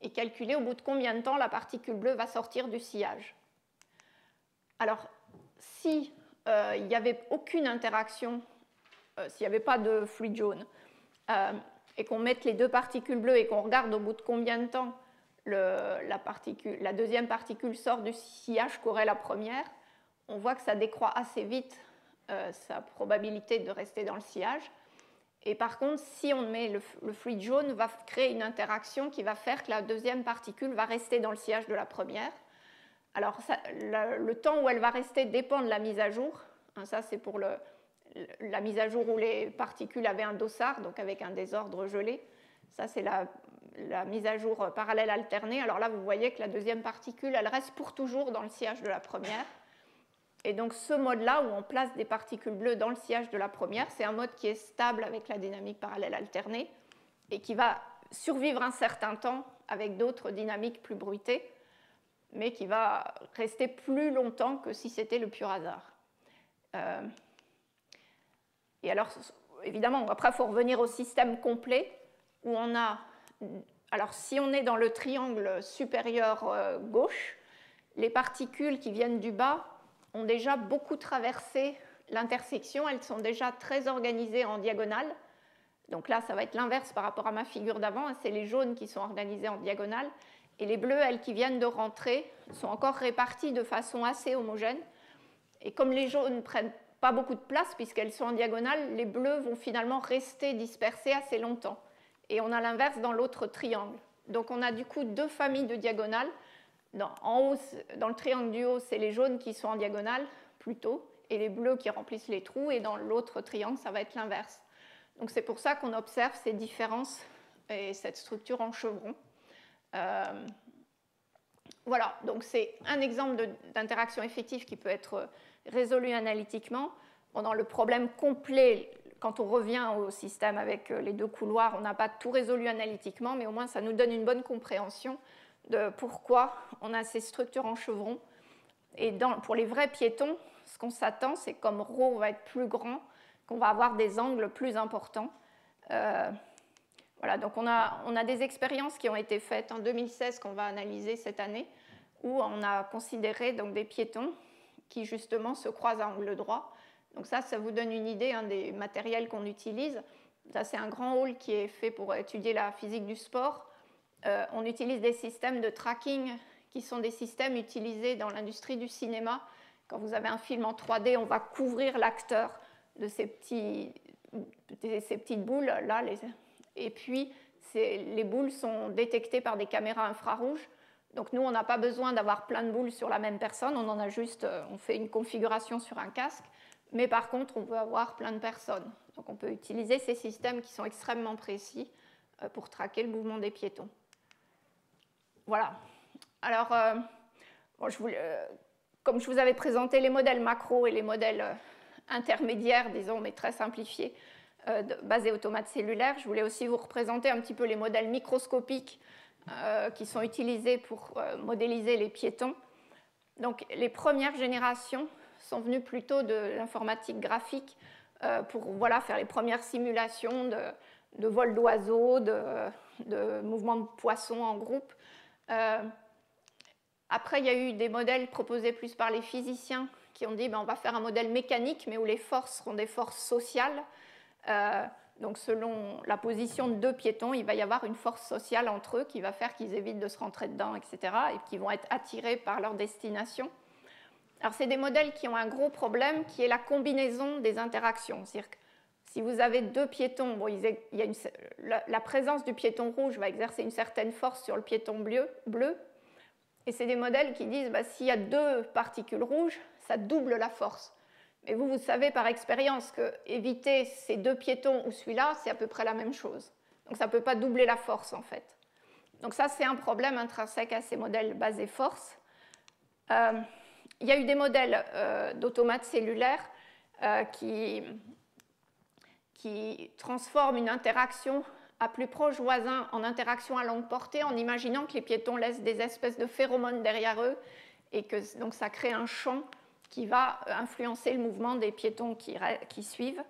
et calculer au bout de combien de temps la particule bleue va sortir du sillage. Alors, si il n'y avait aucune interaction, s'il n'y avait pas de fluide jaune, et qu'on mette les deux particules bleues et qu'on regarde au bout de combien de temps la deuxième particule sort du sillage qu'aurait la première, on voit que ça décroît assez vite sa probabilité de rester dans le sillage. Et par contre, si on met le fluide jaune, va créer une interaction qui va faire que la deuxième particule va rester dans le sillage de la première. Alors, le temps où elle va rester dépend de la mise à jour. Ça, c'est pour la mise à jour où les particules avaient un dossard, donc avec un désordre gelé. Ça, c'est la mise à jour parallèle alternée. Alors là, vous voyez que la deuxième particule, elle reste pour toujours dans le sillage de la première. Et donc, ce mode-là, où on place des particules bleues dans le sillage de la première, c'est un mode qui est stable avec la dynamique parallèle alternée et qui va survivre un certain temps avec d'autres dynamiques plus bruitées, mais qui va rester plus longtemps que si c'était le pur hasard. Et alors, évidemment, après, il faut revenir au système complet, où on a... Alors, si on est dans le triangle supérieur gauche, les particules qui viennent du bas ont déjà beaucoup traversé l'intersection, elles sont déjà très organisées en diagonale. Donc là, ça va être l'inverse par rapport à ma figure d'avant, c'est les jaunes qui sont organisés en diagonale, et les bleus, elles qui viennent de rentrer, sont encore réparties de façon assez homogène. Et comme les jaunes ne prennent pas beaucoup de place puisqu'elles sont en diagonale, les bleus vont finalement rester dispersés assez longtemps. Et on a l'inverse dans l'autre triangle. Donc on a du coup deux familles de diagonales. En haut, dans le triangle du haut, c'est les jaunes qui sont en diagonale plutôt, et les bleus qui remplissent les trous, et dans l'autre triangle, ça va être l'inverse. Donc c'est pour ça qu'on observe ces différences et cette structure en chevron. Voilà, donc c'est un exemple d'interaction effective qui peut être résolu analytiquement. Bon, dans le problème complet, quand on revient au système avec les deux couloirs, on n'a pas tout résolu analytiquement, mais au moins ça nous donne une bonne compréhension de pourquoi on a ces structures en chevron. Et pour les vrais piétons, ce qu'on s'attend, c'est comme ρ va être plus grand, qu'on va avoir des angles plus importants. Voilà, donc on a des expériences qui ont été faites en 2016 qu'on va analyser cette année, où on a considéré donc, des piétons qui justement se croisent à angle droit. Donc ça vous donne une idée des matériels qu'on utilise. Ça, c'est un grand hall qui est fait pour étudier la physique du sport. On utilise des systèmes de tracking qui sont des systèmes utilisés dans l'industrie du cinéma. Quand vous avez un film en 3D, on va couvrir l'acteur de ces petites boules là, et puis les boules sont détectées par des caméras infrarouges. Donc nous, on n'a pas besoin d'avoir plein de boules sur la même personne, on fait une configuration sur un casque, mais par contre, on veut avoir plein de personnes. Donc on peut utiliser ces systèmes qui sont extrêmement précis pour traquer le mouvement des piétons. Voilà. Alors, comme je vous avais présenté les modèles macro et les modèles intermédiaires, disons, mais très simplifiés, basés automates cellulaires, je voulais aussi vous représenter un petit peu les modèles microscopiques qui sont utilisés pour modéliser les piétons. Donc, les premières générations sont venues plutôt de l'informatique graphique pour faire les premières simulations de vol d'oiseaux, de mouvements de poissons en groupe. Après, il y a eu des modèles proposés plus par les physiciens qui ont dit on va faire un modèle mécanique, mais où les forces seront des forces sociales. Donc, selon la position de deux piétons, il va y avoir une force sociale entre eux qui va faire qu'ils évitent de se rentrer dedans, etc., et qui vont être attirés par leur destination. Alors, c'est des modèles qui ont un gros problème, qui est la combinaison des interactions. C'est-à-dire que si vous avez deux piétons, la présence du piéton rouge va exercer une certaine force sur le piéton bleu, et c'est des modèles qui disent s'il y a deux particules rouges, ça double la force. Mais vous savez par expérience qu'éviter ces deux piétons ou celui-là, c'est à peu près la même chose. Donc ça ne peut pas doubler la force en fait. Donc ça, c'est un problème intrinsèque à ces modèles basés force. Il y a eu des modèles d'automates cellulaires qui transforment une interaction à plus proche voisin en interaction à longue portée en imaginant que les piétons laissent des espèces de phéromones derrière eux et que donc ça crée un champ qui va influencer le mouvement des piétons qui suivent.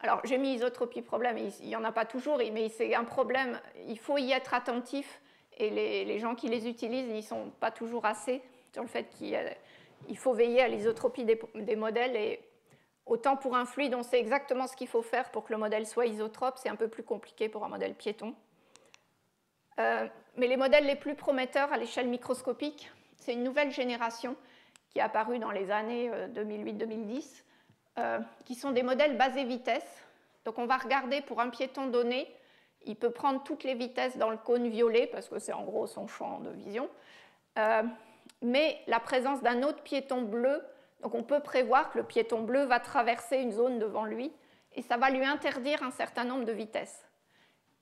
Alors, j'ai mis isotropie problème, il n'y en a pas toujours, mais c'est un problème, il faut y être attentif, et les gens qui les utilisent n'y sont pas toujours assez sur le fait qu'il faut veiller à l'isotropie des modèles, et autant pour un fluide, on sait exactement ce qu'il faut faire pour que le modèle soit isotrope, c'est un peu plus compliqué pour un modèle piéton. Mais les modèles les plus prometteurs à l'échelle microscopique, c'est une nouvelle génération qui est apparue dans les années 2008-2010, qui sont des modèles basés vitesse. Donc on va regarder pour un piéton donné, il peut prendre toutes les vitesses dans le cône violet, parce que c'est en gros son champ de vision, mais la présence d'un autre piéton bleu, donc on peut prévoir que le piéton bleu va traverser une zone devant lui, et ça va lui interdire un certain nombre de vitesses.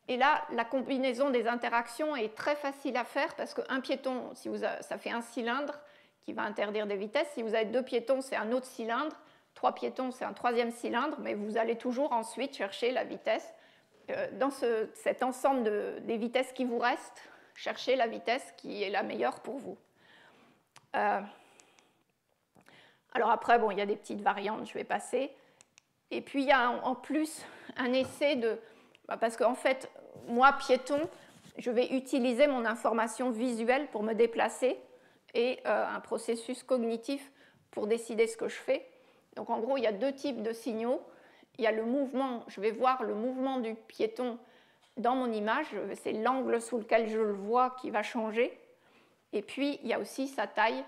Et là, la combinaison des interactions est très facile à faire, parce qu'un piéton, ça fait un cylindre, qui va interdire des vitesses. Si vous avez deux piétons, c'est un autre cylindre. Trois piétons, c'est un troisième cylindre, mais vous allez toujours ensuite chercher la vitesse. Dans cet ensemble des vitesses qui vous restent, cherchez la vitesse qui est la meilleure pour vous. Alors après, il y a des petites variantes, je vais passer. Et puis, il y a en plus un essai parce qu'en fait, moi, piéton, je vais utiliser mon information visuelle pour me déplacer, et un processus cognitif pour décider ce que je fais. Donc en gros, il y a deux types de signaux. Il y a le mouvement, je vais voir le mouvement du piéton dans mon image, c'est l'angle sous lequel je le vois qui va changer. Et puis, il y a aussi sa taille,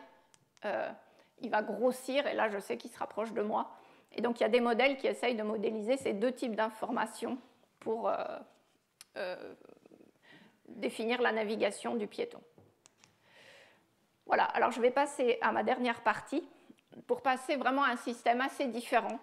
il va grossir, et là, je sais qu'il se rapproche de moi. Et donc, il y a des modèles qui essayent de modéliser ces deux types d'informations pour définir la navigation du piéton. Voilà, alors je vais passer à ma dernière partie pour passer vraiment à un système assez différent.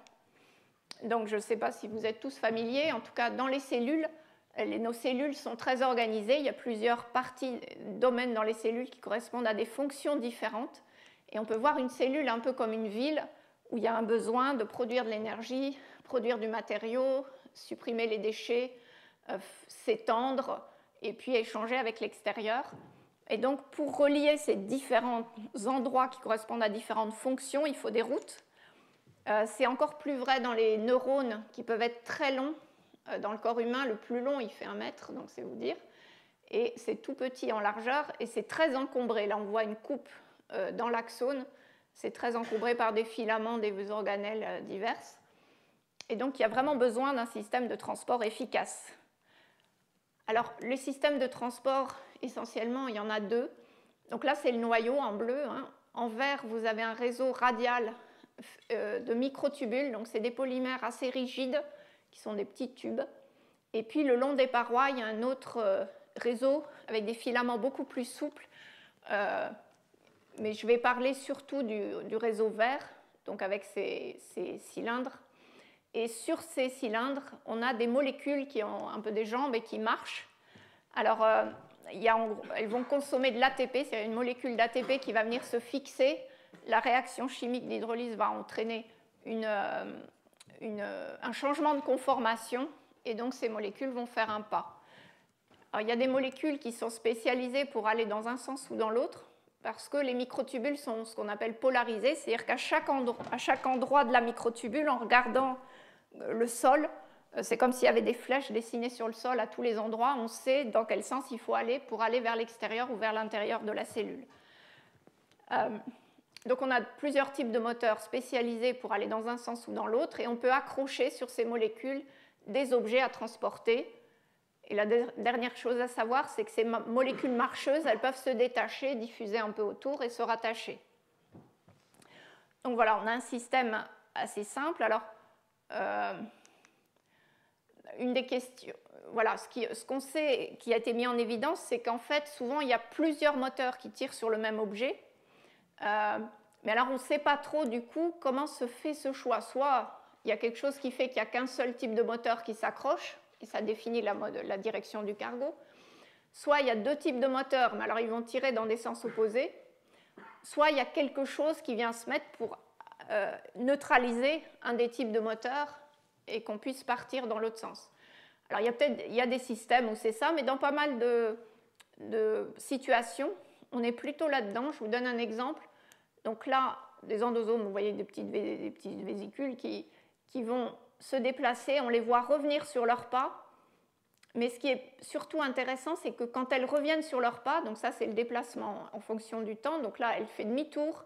Donc je ne sais pas si vous êtes tous familiers, en tout cas dans les cellules, nos cellules sont très organisées, il y a plusieurs parties, domaines dans les cellules qui correspondent à des fonctions différentes, et on peut voir une cellule un peu comme une ville où il y a un besoin de produire de l'énergie, produire du matériau, supprimer les déchets, s'étendre et puis échanger avec l'extérieur. Et donc, pour relier ces différents endroits qui correspondent à différentes fonctions, il faut des routes. C'est encore plus vrai dans les neurones qui peuvent être très longs. Dans le corps humain, le plus long, il fait 1 mètre, donc c'est vous dire. Et c'est tout petit en largeur et c'est très encombré. Là, on voit une coupe dans l'axone. C'est très encombré par des filaments, des organelles diverses. Et donc, il y a vraiment besoin d'un système de transport efficace. Alors, les systèmes de transport, essentiellement, il y en a 2. Donc là, c'est le noyau en bleu. En vert, vous avez un réseau radial de microtubules. Donc, c'est des polymères assez rigides qui sont des petits tubes. Et puis, le long des parois, il y a un autre réseau avec des filaments beaucoup plus souples. Mais je vais parler surtout du réseau vert, donc avec ces cylindres. Et sur ces cylindres, on a des molécules qui ont un peu des jambes et qui marchent. Alors, elles vont consommer de l'ATP, c'est une molécule d'ATP qui va venir se fixer. La réaction chimique d'hydrolyse va entraîner un changement de conformation, et donc ces molécules vont faire un pas. Alors, il y a des molécules qui sont spécialisées pour aller dans un sens ou dans l'autre, parce que les microtubules sont ce qu'on appelle polarisés, c'est-à-dire qu'à chaque endroit de la microtubule, en regardant le sol, c'est comme s'il y avait des flèches dessinées sur le sol à tous les endroits, on sait dans quel sens il faut aller pour aller vers l'extérieur ou vers l'intérieur de la cellule. Donc on a plusieurs types de moteurs spécialisés pour aller dans un sens ou dans l'autre, et on peut accrocher sur ces molécules des objets à transporter. Et la dernière chose à savoir, c'est que ces molécules marcheuses, elles peuvent se détacher, diffuser un peu autour et se rattacher. Donc voilà, on a un système assez simple. Alors, une des questions, voilà, ce qu'on sait qui a été mis en évidence, c'est qu'en fait, souvent, il y a plusieurs moteurs qui tirent sur le même objet. Mais alors, on ne sait pas trop, du coup, comment se fait ce choix. Soit il y a quelque chose qui fait qu'il n'y a qu'un seul type de moteur qui s'accroche, et ça définit la direction du cargo. Soit il y a 2 types de moteurs, mais alors ils vont tirer dans des sens opposés. Soit il y a quelque chose qui vient se mettre pour neutraliser un des types de moteurs et qu'on puisse partir dans l'autre sens. Alors il y a des systèmes où c'est ça, mais dans pas mal de situations, on est plutôt là-dedans. Je vous donne un exemple. Donc là, des endosomes, vous voyez des petites vésicules qui vont se déplacer, on les voit revenir sur leurs pas. Mais ce qui est surtout intéressant, c'est que quand elles reviennent sur leurs pas, donc ça c'est le déplacement en fonction du temps, donc là elle fait demi-tour,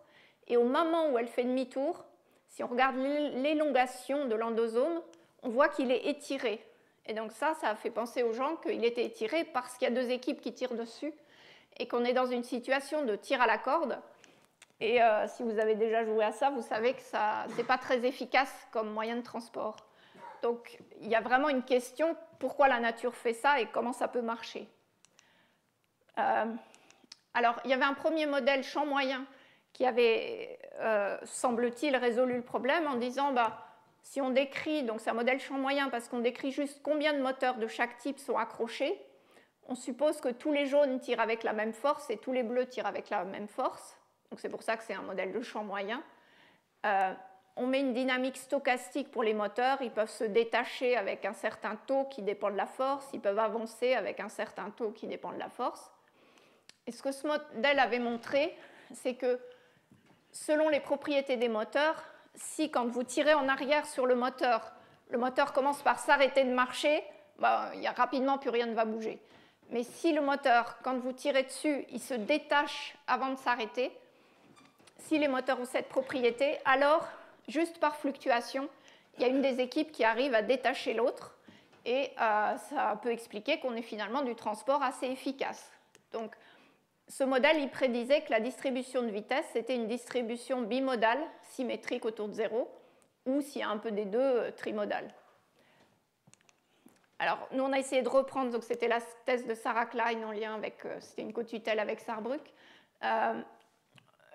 et au moment où elle fait demi-tour, si on regarde l'élongation de l'endosome, on voit qu'il est étiré. Et donc ça a fait penser aux gens qu'il était étiré parce qu'il y a 2 équipes qui tirent dessus et qu'on est dans une situation de tir à la corde. Et si vous avez déjà joué à ça, vous savez que ce n'est pas très efficace comme moyen de transport. Donc il y a vraiment une question, pourquoi la nature fait ça et comment ça peut marcher. Alors il y avait un premier modèle champ moyen qui avait, semble-t-il, résolu le problème en disant, si on décrit, donc c'est un modèle champ moyen parce qu'on décrit juste combien de moteurs de chaque type sont accrochés, on suppose que tous les jaunes tirent avec la même force et tous les bleus tirent avec la même force. Donc c'est pour ça que c'est un modèle de champ moyen. On met une dynamique stochastique pour les moteurs. Ils peuvent se détacher avec un certain taux qui dépend de la force. Ils peuvent avancer avec un certain taux qui dépend de la force. Et ce que ce modèle avait montré, c'est que selon les propriétés des moteurs, si quand vous tirez en arrière sur le moteur commence par s'arrêter de marcher, il y a rapidement plus rien ne va bouger. Mais si le moteur, quand vous tirez dessus, il se détache avant de s'arrêter, si les moteurs ont cette propriété, alors, juste par fluctuation, il y a une des équipes qui arrive à détacher l'autre, et ça peut expliquer qu'on ait finalement du transport assez efficace. Donc, ce modèle, il prédisait que la distribution de vitesse, c'était une distribution bimodale, symétrique autour de 0, ou s'il y a un peu des deux, trimodale. Alors, nous, on a essayé de reprendre, donc c'était la thèse de Sarah Klein en lien avec, c'était une cotutelle avec Sarrebruck,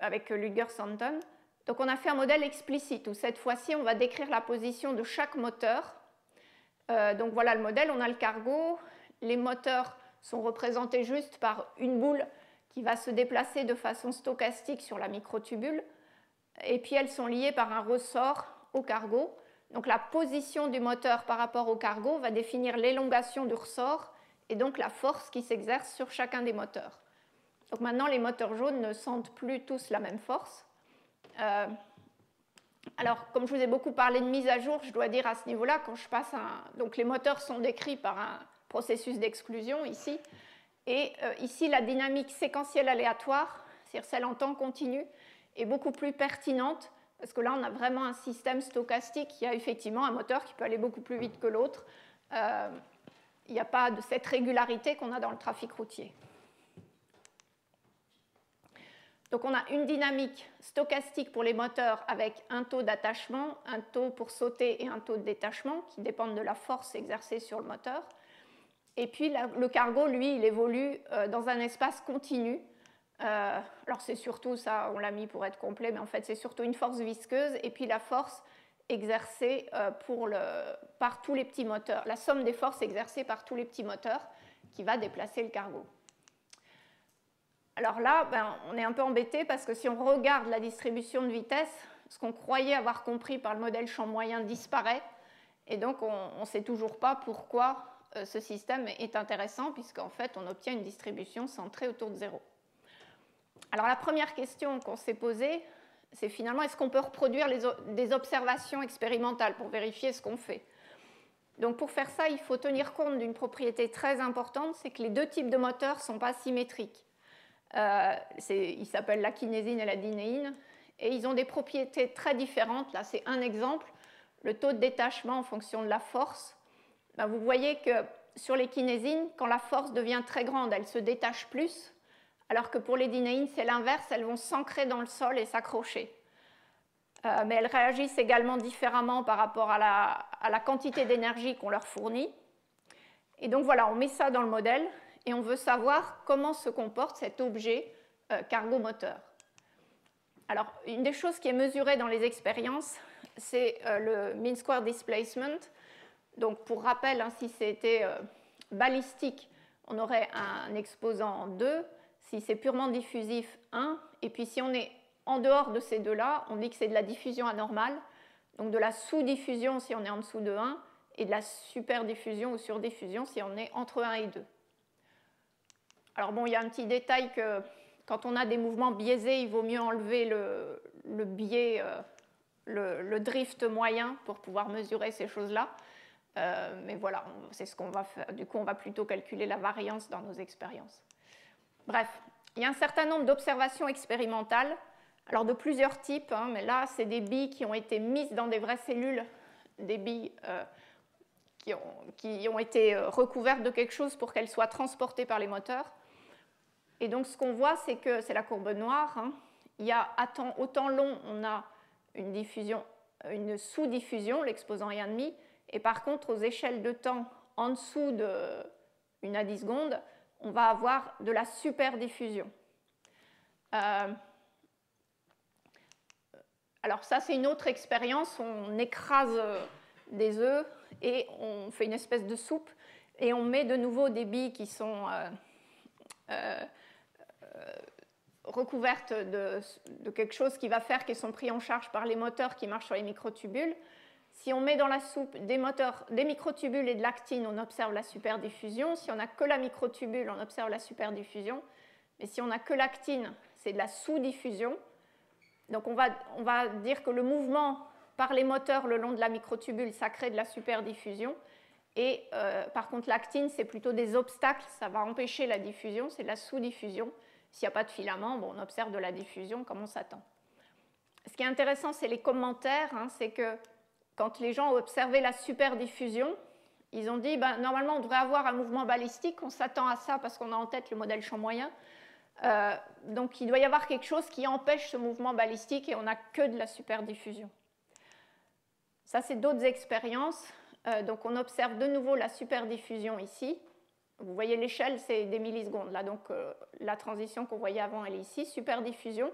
avec Luger-Santon. Donc, on a fait un modèle explicite, où cette fois-ci, on va décrire la position de chaque moteur. Donc, voilà le modèle, on a le cargo, les moteurs sont représentés juste par une boule qui va se déplacer de façon stochastique sur la microtubule, et puis elles sont liées par un ressort au cargo. Donc la position du moteur par rapport au cargo va définir l'élongation du ressort et donc la force qui s'exerce sur chacun des moteurs. Donc maintenant, les moteurs jaunes ne sentent plus tous la même force. Alors, comme je vous ai beaucoup parlé de mise à jour, je dois dire à ce niveau-là, quand je passe donc les moteurs sont décrits par un processus d'exclusion ici, et ici la dynamique séquentielle aléatoire, c'est-à-dire celle en temps continu, est beaucoup plus pertinente, parce que là on a vraiment un système stochastique qui a effectivement un moteur qui peut aller beaucoup plus vite que l'autre. Il n'y a pas de cette régularité qu'on a dans le trafic routier. Donc on a une dynamique stochastique pour les moteurs avec un taux d'attachement, un taux pour sauter et un taux de détachement qui dépendent de la force exercée sur le moteur. Et puis le cargo, lui, il évolue dans un espace continu. Alors c'est surtout ça, on l'a mis pour être complet, mais en fait c'est surtout une force visqueuse et puis la force exercée par tous les petits moteurs, la somme des forces exercées par tous les petits moteurs qui va déplacer le cargo. Alors là, on est un peu embêté parce que si on regarde la distribution de vitesse, ce qu'on croyait avoir compris par le modèle champ moyen disparaît. Et donc, on ne sait toujours pas pourquoi ce système est intéressant, puisqu'en fait, on obtient une distribution centrée autour de 0. Alors, la première question qu'on s'est posée, c'est finalement, est-ce qu'on peut reproduire des observations expérimentales pour vérifier ce qu'on fait? Donc, pour faire ça, il faut tenir compte d'une propriété très importante, c'est que les deux types de moteurs ne sont pas symétriques. Ils s'appellent la kinésine et la dinéine, et ils ont des propriétés très différentes. Là, c'est un exemple, le taux de détachement en fonction de la force. Vous voyez que sur les kinésines, quand la force devient très grande, elles se détachent plus, alors que pour les dinéines, c'est l'inverse, elles vont s'ancrer dans le sol et s'accrocher. Mais elles réagissent également différemment par rapport à la quantité d'énergie qu'on leur fournit. Et donc voilà, on met ça dans le modèle. Et on veut savoir comment se comporte cet objet cargo-moteur. Alors, une des choses qui est mesurée dans les expériences, c'est le mean square displacement. Donc, pour rappel, si c'était balistique, on aurait un exposant 2. Si c'est purement diffusif, 1. Et puis, si on est en dehors de ces deux-là, on dit que c'est de la diffusion anormale. Donc, de la sous-diffusion si on est en dessous de 1, et de la superdiffusion ou surdiffusion si on est entre 1 et 2. Alors bon, il y a un petit détail que quand on a des mouvements biaisés, il vaut mieux enlever le biais, le drift moyen pour pouvoir mesurer ces choses-là. Mais voilà, c'est ce qu'on va faire. Du coup, on va plutôt calculer la variance dans nos expériences. Bref, il y a un certain nombre d'observations expérimentales, alors de plusieurs types, mais là, c'est des billes qui ont été mises dans des vraies cellules, des billes qui ont été recouvertes de quelque chose pour qu'elles soient transportées par les moteurs. Et donc, ce qu'on voit, c'est que c'est la courbe noire. Il y a au temps long, on a une sous-diffusion, l'exposant est 1,5. Et par contre, aux échelles de temps en dessous d'une à 10 secondes, on va avoir de la superdiffusion. Alors ça, c'est une autre expérience. On écrase des œufs et on fait une espèce de soupe. Et on met de nouveau des billes qui sont recouvertes de quelque chose qui va faire qu'elles sont prises en charge par les moteurs qui marchent sur les microtubules. Si on met dans la soupe des microtubules et de l'actine, on observe la superdiffusion. Si on n'a que la microtubule, on observe la superdiffusion. Mais si on n'a que l'actine, c'est de la sous-diffusion. Donc on va dire que le mouvement par les moteurs le long de la microtubule, ça crée de la superdiffusion. Et par contre, l'actine, c'est plutôt des obstacles, ça va empêcher la diffusion, c'est de la sous-diffusion. S'il n'y a pas de filament, on observe de la diffusion comme on s'attend. Ce qui est intéressant, c'est les commentaires. C'est que quand les gens ont observé la superdiffusion, ils ont dit normalement, on devrait avoir un mouvement balistique, on s'attend à ça parce qu'on a en tête le modèle champ moyen. Donc, il doit y avoir quelque chose qui empêche ce mouvement balistique et on n'a que de la superdiffusion. Ça, c'est d'autres expériences. Donc, on observe de nouveau la superdiffusion ici. Vous voyez l'échelle, c'est des millisecondes. Là, donc, la transition qu'on voyait avant, elle est ici, superdiffusion.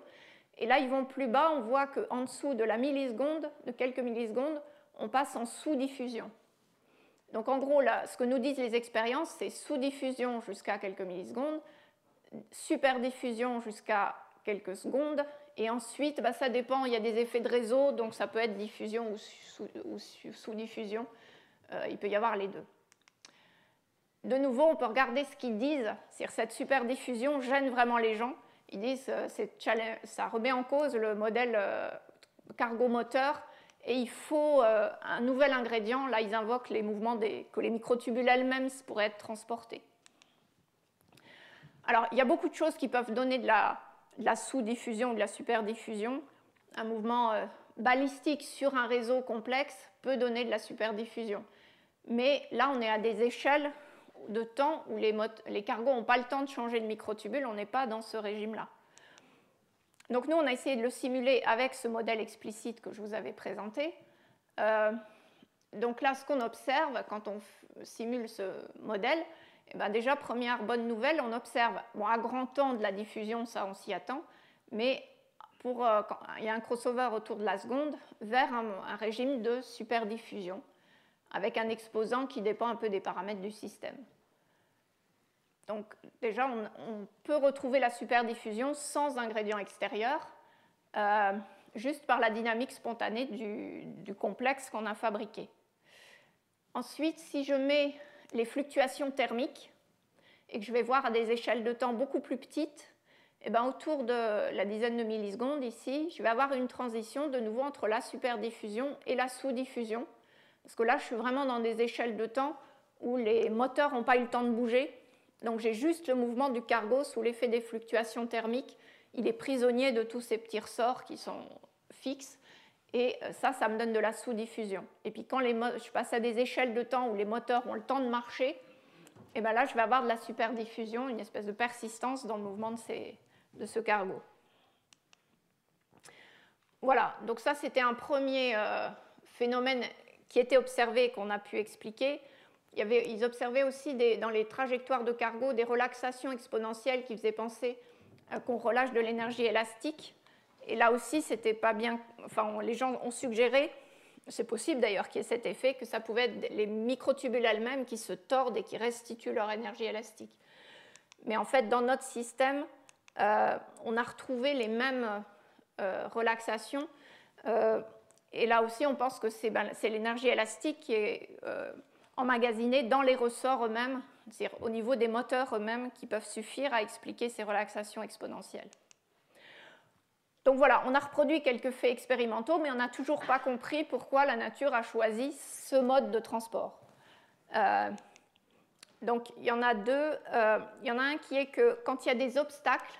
Et là, ils vont plus bas, on voit qu'en dessous de la milliseconde, de quelques millisecondes, on passe en sous-diffusion. Donc, en gros, là, ce que nous disent les expériences, c'est sous-diffusion jusqu'à quelques millisecondes, superdiffusion jusqu'à quelques secondes, et ensuite, ça dépend, il y a des effets de réseau, donc ça peut être diffusion ou sous-diffusion. Il peut y avoir les deux. De nouveau, on peut regarder ce qu'ils disent. C'est-à-dire cette superdiffusion gêne vraiment les gens. Ils disent que ça remet en cause le modèle cargo moteur et il faut un nouvel ingrédient. Là, ils invoquent les mouvements que les microtubules elles-mêmes pourraient être transportés. Alors, il y a beaucoup de choses qui peuvent donner de la sous-diffusion ou de la superdiffusion. Un mouvement balistique sur un réseau complexe peut donner de la superdiffusion. Mais là, on est à des échelles de temps où les cargos n'ont pas le temps de changer de microtubule. On n'est pas dans ce régime-là. Donc nous, on a essayé de le simuler avec ce modèle explicite que je vous avais présenté. Donc là, ce qu'on observe quand on simule ce modèle, eh bien déjà, première bonne nouvelle, on observe à grand temps de la diffusion, ça on s'y attend, mais quand il y a un crossover autour de la seconde vers un régime de superdiffusion, avec un exposant qui dépend un peu des paramètres du système. Donc déjà, on peut retrouver la superdiffusion sans ingrédient extérieur, juste par la dynamique spontanée du complexe qu'on a fabriqué. Ensuite, si je mets les fluctuations thermiques et que je vais voir à des échelles de temps beaucoup plus petites, eh bien, autour de la dizaine de millisecondes ici, je vais avoir une transition de nouveau entre la superdiffusion et la sous-diffusion. Parce que là, je suis vraiment dans des échelles de temps où les moteurs n'ont pas eu le temps de bouger. Donc j'ai juste le mouvement du cargo sous l'effet des fluctuations thermiques. Il est prisonnier de tous ces petits ressorts qui sont fixes. Et ça me donne de la sous-diffusion. Et puis quand je passe à des échelles de temps où les moteurs ont le temps de marcher, et bien là, je vais avoir de la superdiffusion, une espèce de persistance dans le mouvement de ce cargo. Voilà, donc ça, c'était un premier phénomène qui était observé et qu'on a pu expliquer. Ils observaient aussi dans les trajectoires de cargo des relaxations exponentielles qui faisaient penser qu'on relâche de l'énergie élastique. Et là aussi, c'était pas bien. Enfin, les gens ont suggéré, c'est possible d'ailleurs qu'il y ait cet effet, que ça pouvait être les microtubules elles-mêmes qui se tordent et qui restituent leur énergie élastique. Mais en fait, dans notre système, on a retrouvé les mêmes relaxations. Et là aussi, on pense que c'est l'énergie élastique qui est emmagasinée dans les ressorts eux-mêmes, c'est-à-dire au niveau des moteurs eux-mêmes, qui peuvent suffire à expliquer ces relaxations exponentielles. Donc voilà, on a reproduit quelques faits expérimentaux, mais on n'a toujours pas compris pourquoi la nature a choisi ce mode de transport. Donc il y en a deux. Il y en a un qui est que quand il y a des obstacles,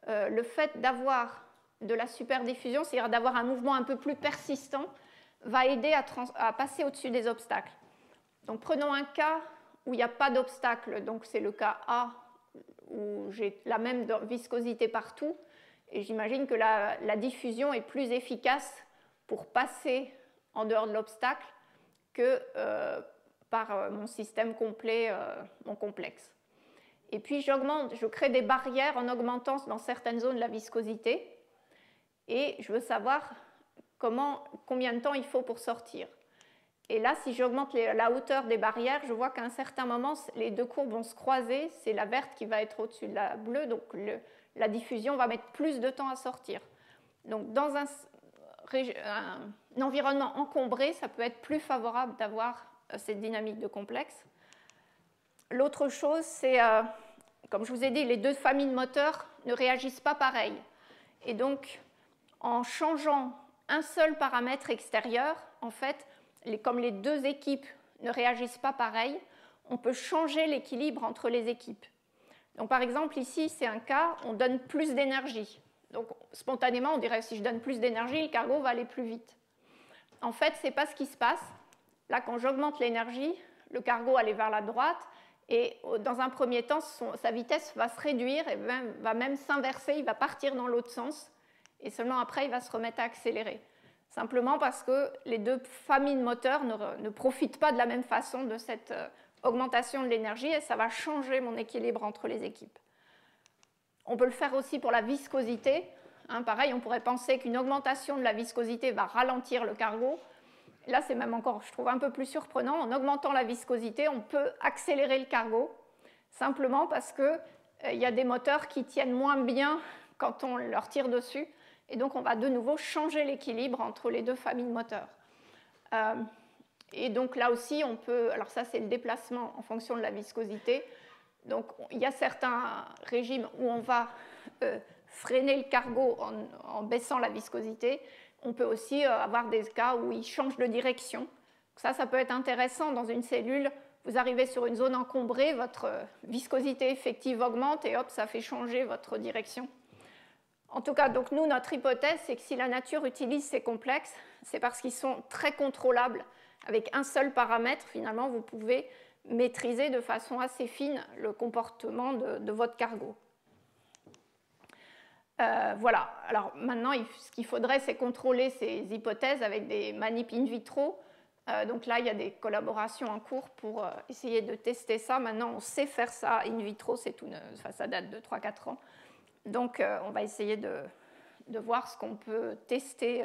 le fait d'avoir de la superdiffusion, c'est-à-dire d'avoir un mouvement un peu plus persistant, va aider à passer au-dessus des obstacles. Donc prenons un cas où il n'y a pas d'obstacle, donc c'est le cas A, où j'ai la même viscosité partout. Et j'imagine que la diffusion est plus efficace pour passer en dehors de l'obstacle que par mon système complet, mon complexe. Et puis je crée des barrières en augmentant dans certaines zones la viscosité. Et je veux savoir combien de temps il faut pour sortir. Et là, si j'augmente la hauteur des barrières, je vois qu'à un certain moment, les deux courbes vont se croiser. C'est la verte qui va être au-dessus de la bleue, donc la diffusion va mettre plus de temps à sortir. Donc dans un environnement encombré, ça peut être plus favorable d'avoir cette dynamique de complexe. L'autre chose, c'est, comme je vous ai dit, les deux familles de moteurs ne réagissent pas pareil. Et donc, en changeant un seul paramètre extérieur, en fait, comme les deux équipes ne réagissent pas pareil, on peut changer l'équilibre entre les équipes. Donc, par exemple, ici, c'est un cas, on donne plus d'énergie. Donc, spontanément, on dirait si je donne plus d'énergie, le cargo va aller plus vite. En fait, ce n'est pas ce qui se passe. Là, quand j'augmente l'énergie, le cargo allait vers la droite et dans un premier temps, sa vitesse va se réduire et va même s'inverser, il va partir dans l'autre sens et seulement après, il va se remettre à accélérer. Simplement parce que les deux familles de moteurs ne profitent pas de la même façon de cette augmentation de l'énergie et ça va changer mon équilibre entre les équipes. On peut le faire aussi pour la viscosité. Pareil, on pourrait penser qu'une augmentation de la viscosité va ralentir le cargo. Là, c'est même encore, je trouve, un peu plus surprenant. En augmentant la viscosité, on peut accélérer le cargo, simplement parce qu'il y a des moteurs qui tiennent moins bien quand on leur tire dessus. Et donc, on va de nouveau changer l'équilibre entre les deux familles de moteurs. Et donc, là aussi, on peut... Alors ça, c'est le déplacement en fonction de la viscosité. Donc, il y a certains régimes où on va freiner le cargo en baissant la viscosité. on peut aussi avoir des cas où il change de direction. Ça peut être intéressant dans une cellule. Vous arrivez sur une zone encombrée, votre viscosité effective augmente et hop, ça fait changer votre direction. En tout cas, donc nous, notre hypothèse, c'est que si la nature utilise ces complexes, c'est parce qu'ils sont très contrôlables. Avec un seul paramètre, finalement, vous pouvez maîtriser de façon assez fine le comportement de votre cargo. Voilà. Alors maintenant, ce qu'il faudrait, c'est contrôler ces hypothèses avec des manips in vitro. Donc là, il y a des collaborations en cours pour essayer de tester ça. Maintenant, on sait faire ça in vitro, ça date de 3-4 ans. Donc, on va essayer de voir ce qu'on peut tester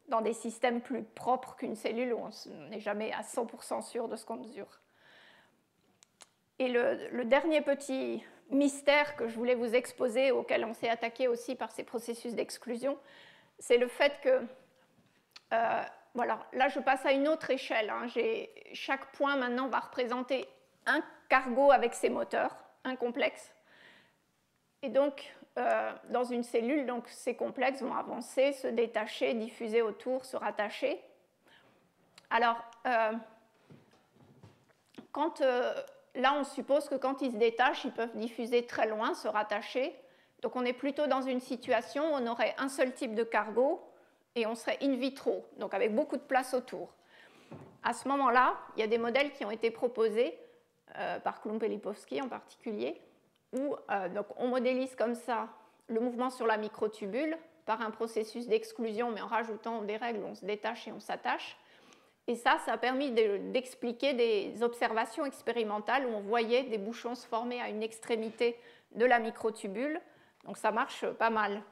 dans des systèmes plus propres qu'une cellule où on n'est jamais à 100% sûr de ce qu'on mesure. Et le dernier petit mystère que je voulais vous exposer, auquel on s'est attaqué aussi par ces processus d'exclusion, c'est le fait que, voilà, là je passe à une autre échelle. Hein. Chaque point maintenant va représenter un cargo avec ses moteurs, un complexe. Et donc, dans une cellule, donc, ces complexes vont avancer, se détacher, diffuser autour, se rattacher. Alors, là, on suppose que quand ils se détachent, ils peuvent diffuser très loin, se rattacher. Donc, on est plutôt dans une situation où on aurait un seul type de cargo et on serait in vitro, donc avec beaucoup de place autour. À ce moment-là, il y a des modèles qui ont été proposés par Klump et Lipowski en particulier, où donc on modélise comme ça le mouvement sur la microtubule par un processus d'exclusion, mais en rajoutant des règles où on se détache et on s'attache. Et ça a permis d'expliquer des observations expérimentales où on voyait des bouchons se former à une extrémité de la microtubule. Donc ça marche pas mal,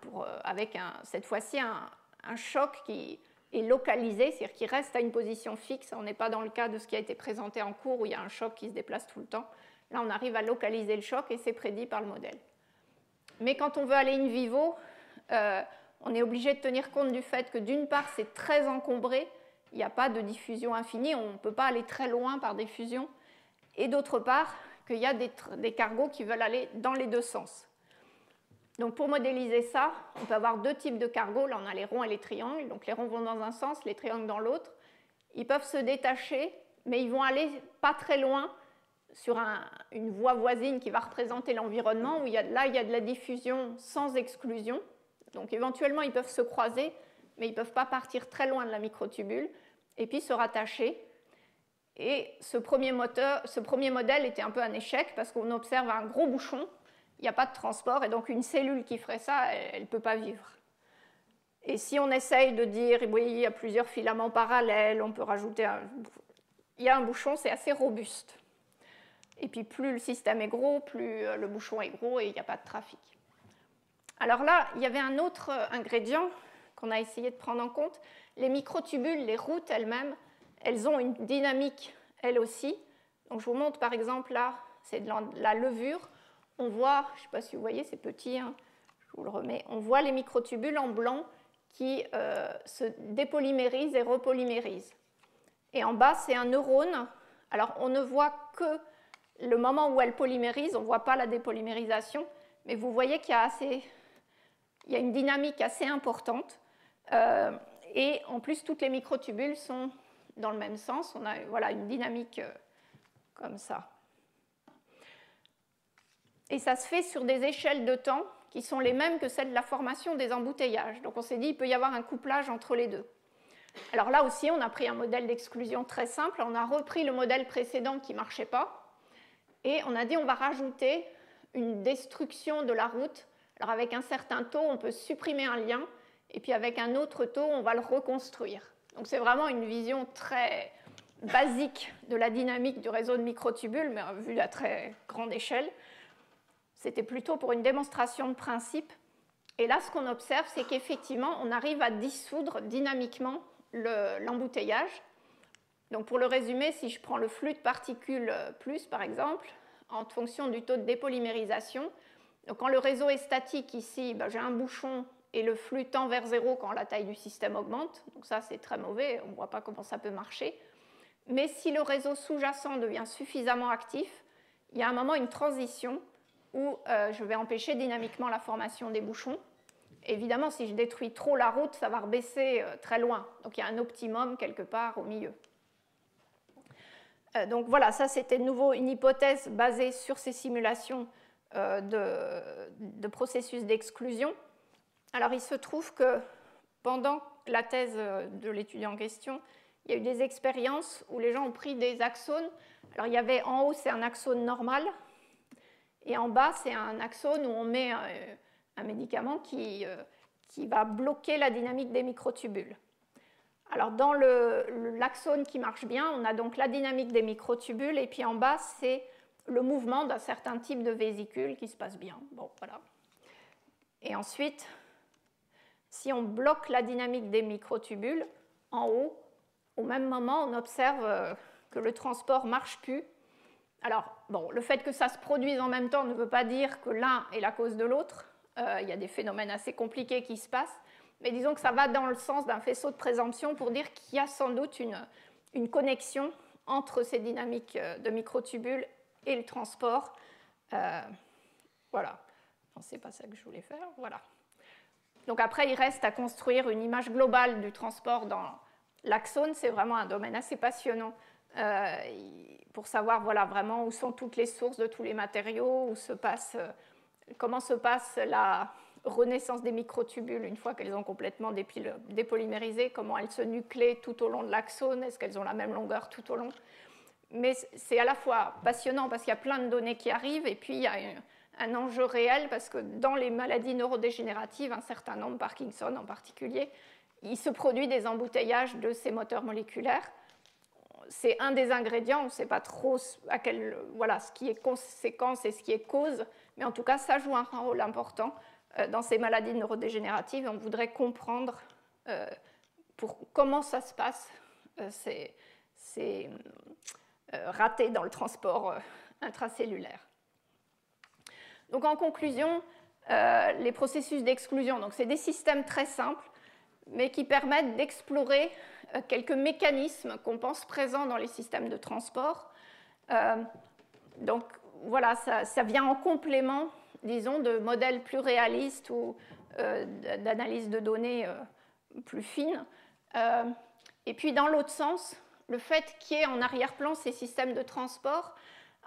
avec cette fois-ci un choc qui est localisé, c'est-à-dire qui reste à une position fixe. On n'est pas dans le cas de ce qui a été présenté en cours où il y a un choc qui se déplace tout le temps. Là, on arrive à localiser le choc et c'est prédit par le modèle. Mais quand on veut aller in vivo, on est obligé de tenir compte du fait que d'une part, c'est très encombré, il n'y a pas de diffusion infinie, on ne peut pas aller très loin par diffusion, et d'autre part, qu'il y a des cargos qui veulent aller dans les deux sens. Donc pour modéliser ça, on peut avoir deux types de cargos, là on a les ronds et les triangles, donc les ronds vont dans un sens, les triangles dans l'autre. Ils peuvent se détacher, mais ils vont aller pas très loin sur une voie voisine qui va représenter l'environnement, où il y a de la diffusion sans exclusion. Donc éventuellement, ils peuvent se croiser, mais ils ne peuvent pas partir très loin de la microtubule, et puis se rattacher. Et ce premier modèle était un peu un échec, parce qu'on observe un gros bouchon, il n'y a pas de transport, et donc une cellule qui ferait ça, elle ne peut pas vivre. Et si on essaye de dire, oui, il y a plusieurs filaments parallèles, on peut rajouter il y a un bouchon, c'est assez robuste. Et puis plus le système est gros, plus le bouchon est gros et il n'y a pas de trafic. Alors là, il y avait un autre ingrédient qu'on a essayé de prendre en compte. Les microtubules, les routes elles-mêmes, elles ont une dynamique, elles aussi. Donc je vous montre par exemple là, c'est de la levure. On voit, je ne sais pas si vous voyez, c'est petit, hein, je vous le remets. On voit les microtubules en blanc qui se dépolymérisent et repolymérisent. Et en bas, c'est un neurone. Alors on ne voit que le moment où elle polymérise, on ne voit pas la dépolymérisation, mais vous voyez qu'il y a une dynamique assez importante. Et en plus, toutes les microtubules sont dans le même sens. On a voilà, une dynamique comme ça. Et ça se fait sur des échelles de temps qui sont les mêmes que celles de la formation des embouteillages. Donc on s'est dit qu'il peut y avoir un couplage entre les deux. Alors là aussi, on a pris un modèle d'exclusion très simple. On a repris le modèle précédent qui ne marchait pas. Et on a dit on va rajouter une destruction de la route. Alors avec un certain taux, on peut supprimer un lien, et puis avec un autre taux, on va le reconstruire. Donc c'est vraiment une vision très basique de la dynamique du réseau de microtubules, mais vue à très grande échelle. C'était plutôt pour une démonstration de principe. Et là, ce qu'on observe, c'est qu'effectivement, on arrive à dissoudre dynamiquement l'embouteillage. Donc pour le résumer, si je prends le flux de particules plus, par exemple, en fonction du taux de dépolymérisation, donc quand le réseau est statique ici, j'ai un bouchon et le flux tend vers 0 quand la taille du système augmente. Donc ça, c'est très mauvais, on ne voit pas comment ça peut marcher. Mais si le réseau sous-jacent devient suffisamment actif, il y a un moment une transition où je vais empêcher dynamiquement la formation des bouchons. Évidemment, si je détruis trop la route, ça va rebaisser très loin. Donc il y a un optimum quelque part au milieu. Donc voilà, ça c'était de nouveau une hypothèse basée sur ces simulations de processus d'exclusion. Alors il se trouve que pendant la thèse de l'étudiant en question, il y a eu des expériences où les gens ont pris des axones. Alors il y avait en haut, c'est un axone normal, et en bas, c'est un axone où on met un médicament qui va bloquer la dynamique des microtubules. Alors dans l'axone qui marche bien, on a donc la dynamique des microtubules, et puis en bas, c'est le mouvement d'un certain type de vésicule qui se passe bien. Bon, voilà. Et ensuite, si on bloque la dynamique des microtubules, en haut, au même moment, on observe que le transport ne marche plus. Alors, bon, le fait que ça se produise en même temps ne veut pas dire que l'un est la cause de l'autre. Il y a des phénomènes assez compliqués qui se passent. Mais disons que ça va dans le sens d'un faisceau de présomption pour dire qu'il y a sans doute une connexion entre ces dynamiques de microtubules et le transport. Voilà. Non, c'est pas ça que je voulais faire. Voilà. Donc après, il reste à construire une image globale du transport dans l'axone. C'est vraiment un domaine assez passionnant pour savoir voilà, vraiment où sont toutes les sources de tous les matériaux, comment se passe la renaissance des microtubules une fois qu'elles ont complètement dépolymérisé, comment elles se nucléent tout au long de l'axone, est-ce qu'elles ont la même longueur tout au long. Mais c'est à la fois passionnant parce qu'il y a plein de données qui arrivent, et puis il y a un enjeu réel parce que dans les maladies neurodégénératives, un certain nombre, Parkinson en particulier, il se produit des embouteillages de ces moteurs moléculaires. C'est un des ingrédients, on ne sait pas trop voilà, ce qui est conséquence et ce qui est cause, mais en tout cas, ça joue un rôle important dans ces maladies neurodégénératives. On voudrait comprendre comment ça se passe, ces ratés dans le transport intracellulaire. Donc en conclusion, les processus d'exclusion, c'est des systèmes très simples, mais qui permettent d'explorer quelques mécanismes qu'on pense présents dans les systèmes de transport. Donc voilà, ça vient en complément, disons, de modèles plus réalistes ou d'analyse de données plus fines. Et puis dans l'autre sens, le fait qu'il y ait en arrière-plan ces systèmes de transport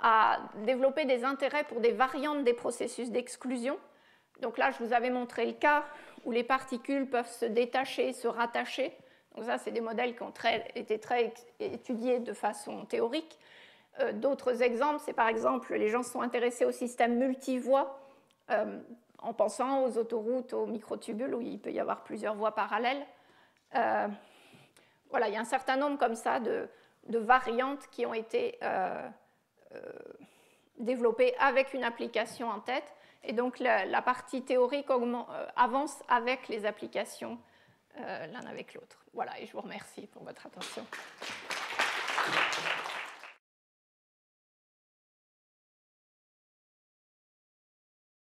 a développé des intérêts pour des variantes des processus d'exclusion. Donc là, je vous avais montré le cas où les particules peuvent se détacher, se rattacher. Donc ça, c'est des modèles qui ont été très étudiés de façon théorique. D'autres exemples, c'est par exemple, les gens sont intéressés au système multivoie en pensant aux autoroutes, aux microtubules, où il peut y avoir plusieurs voies parallèles. Voilà, il y a un certain nombre comme ça de variantes qui ont été développées avec une application en tête. Et donc la partie théorique avance avec les applications l'un avec l'autre. Voilà, et je vous remercie pour votre attention.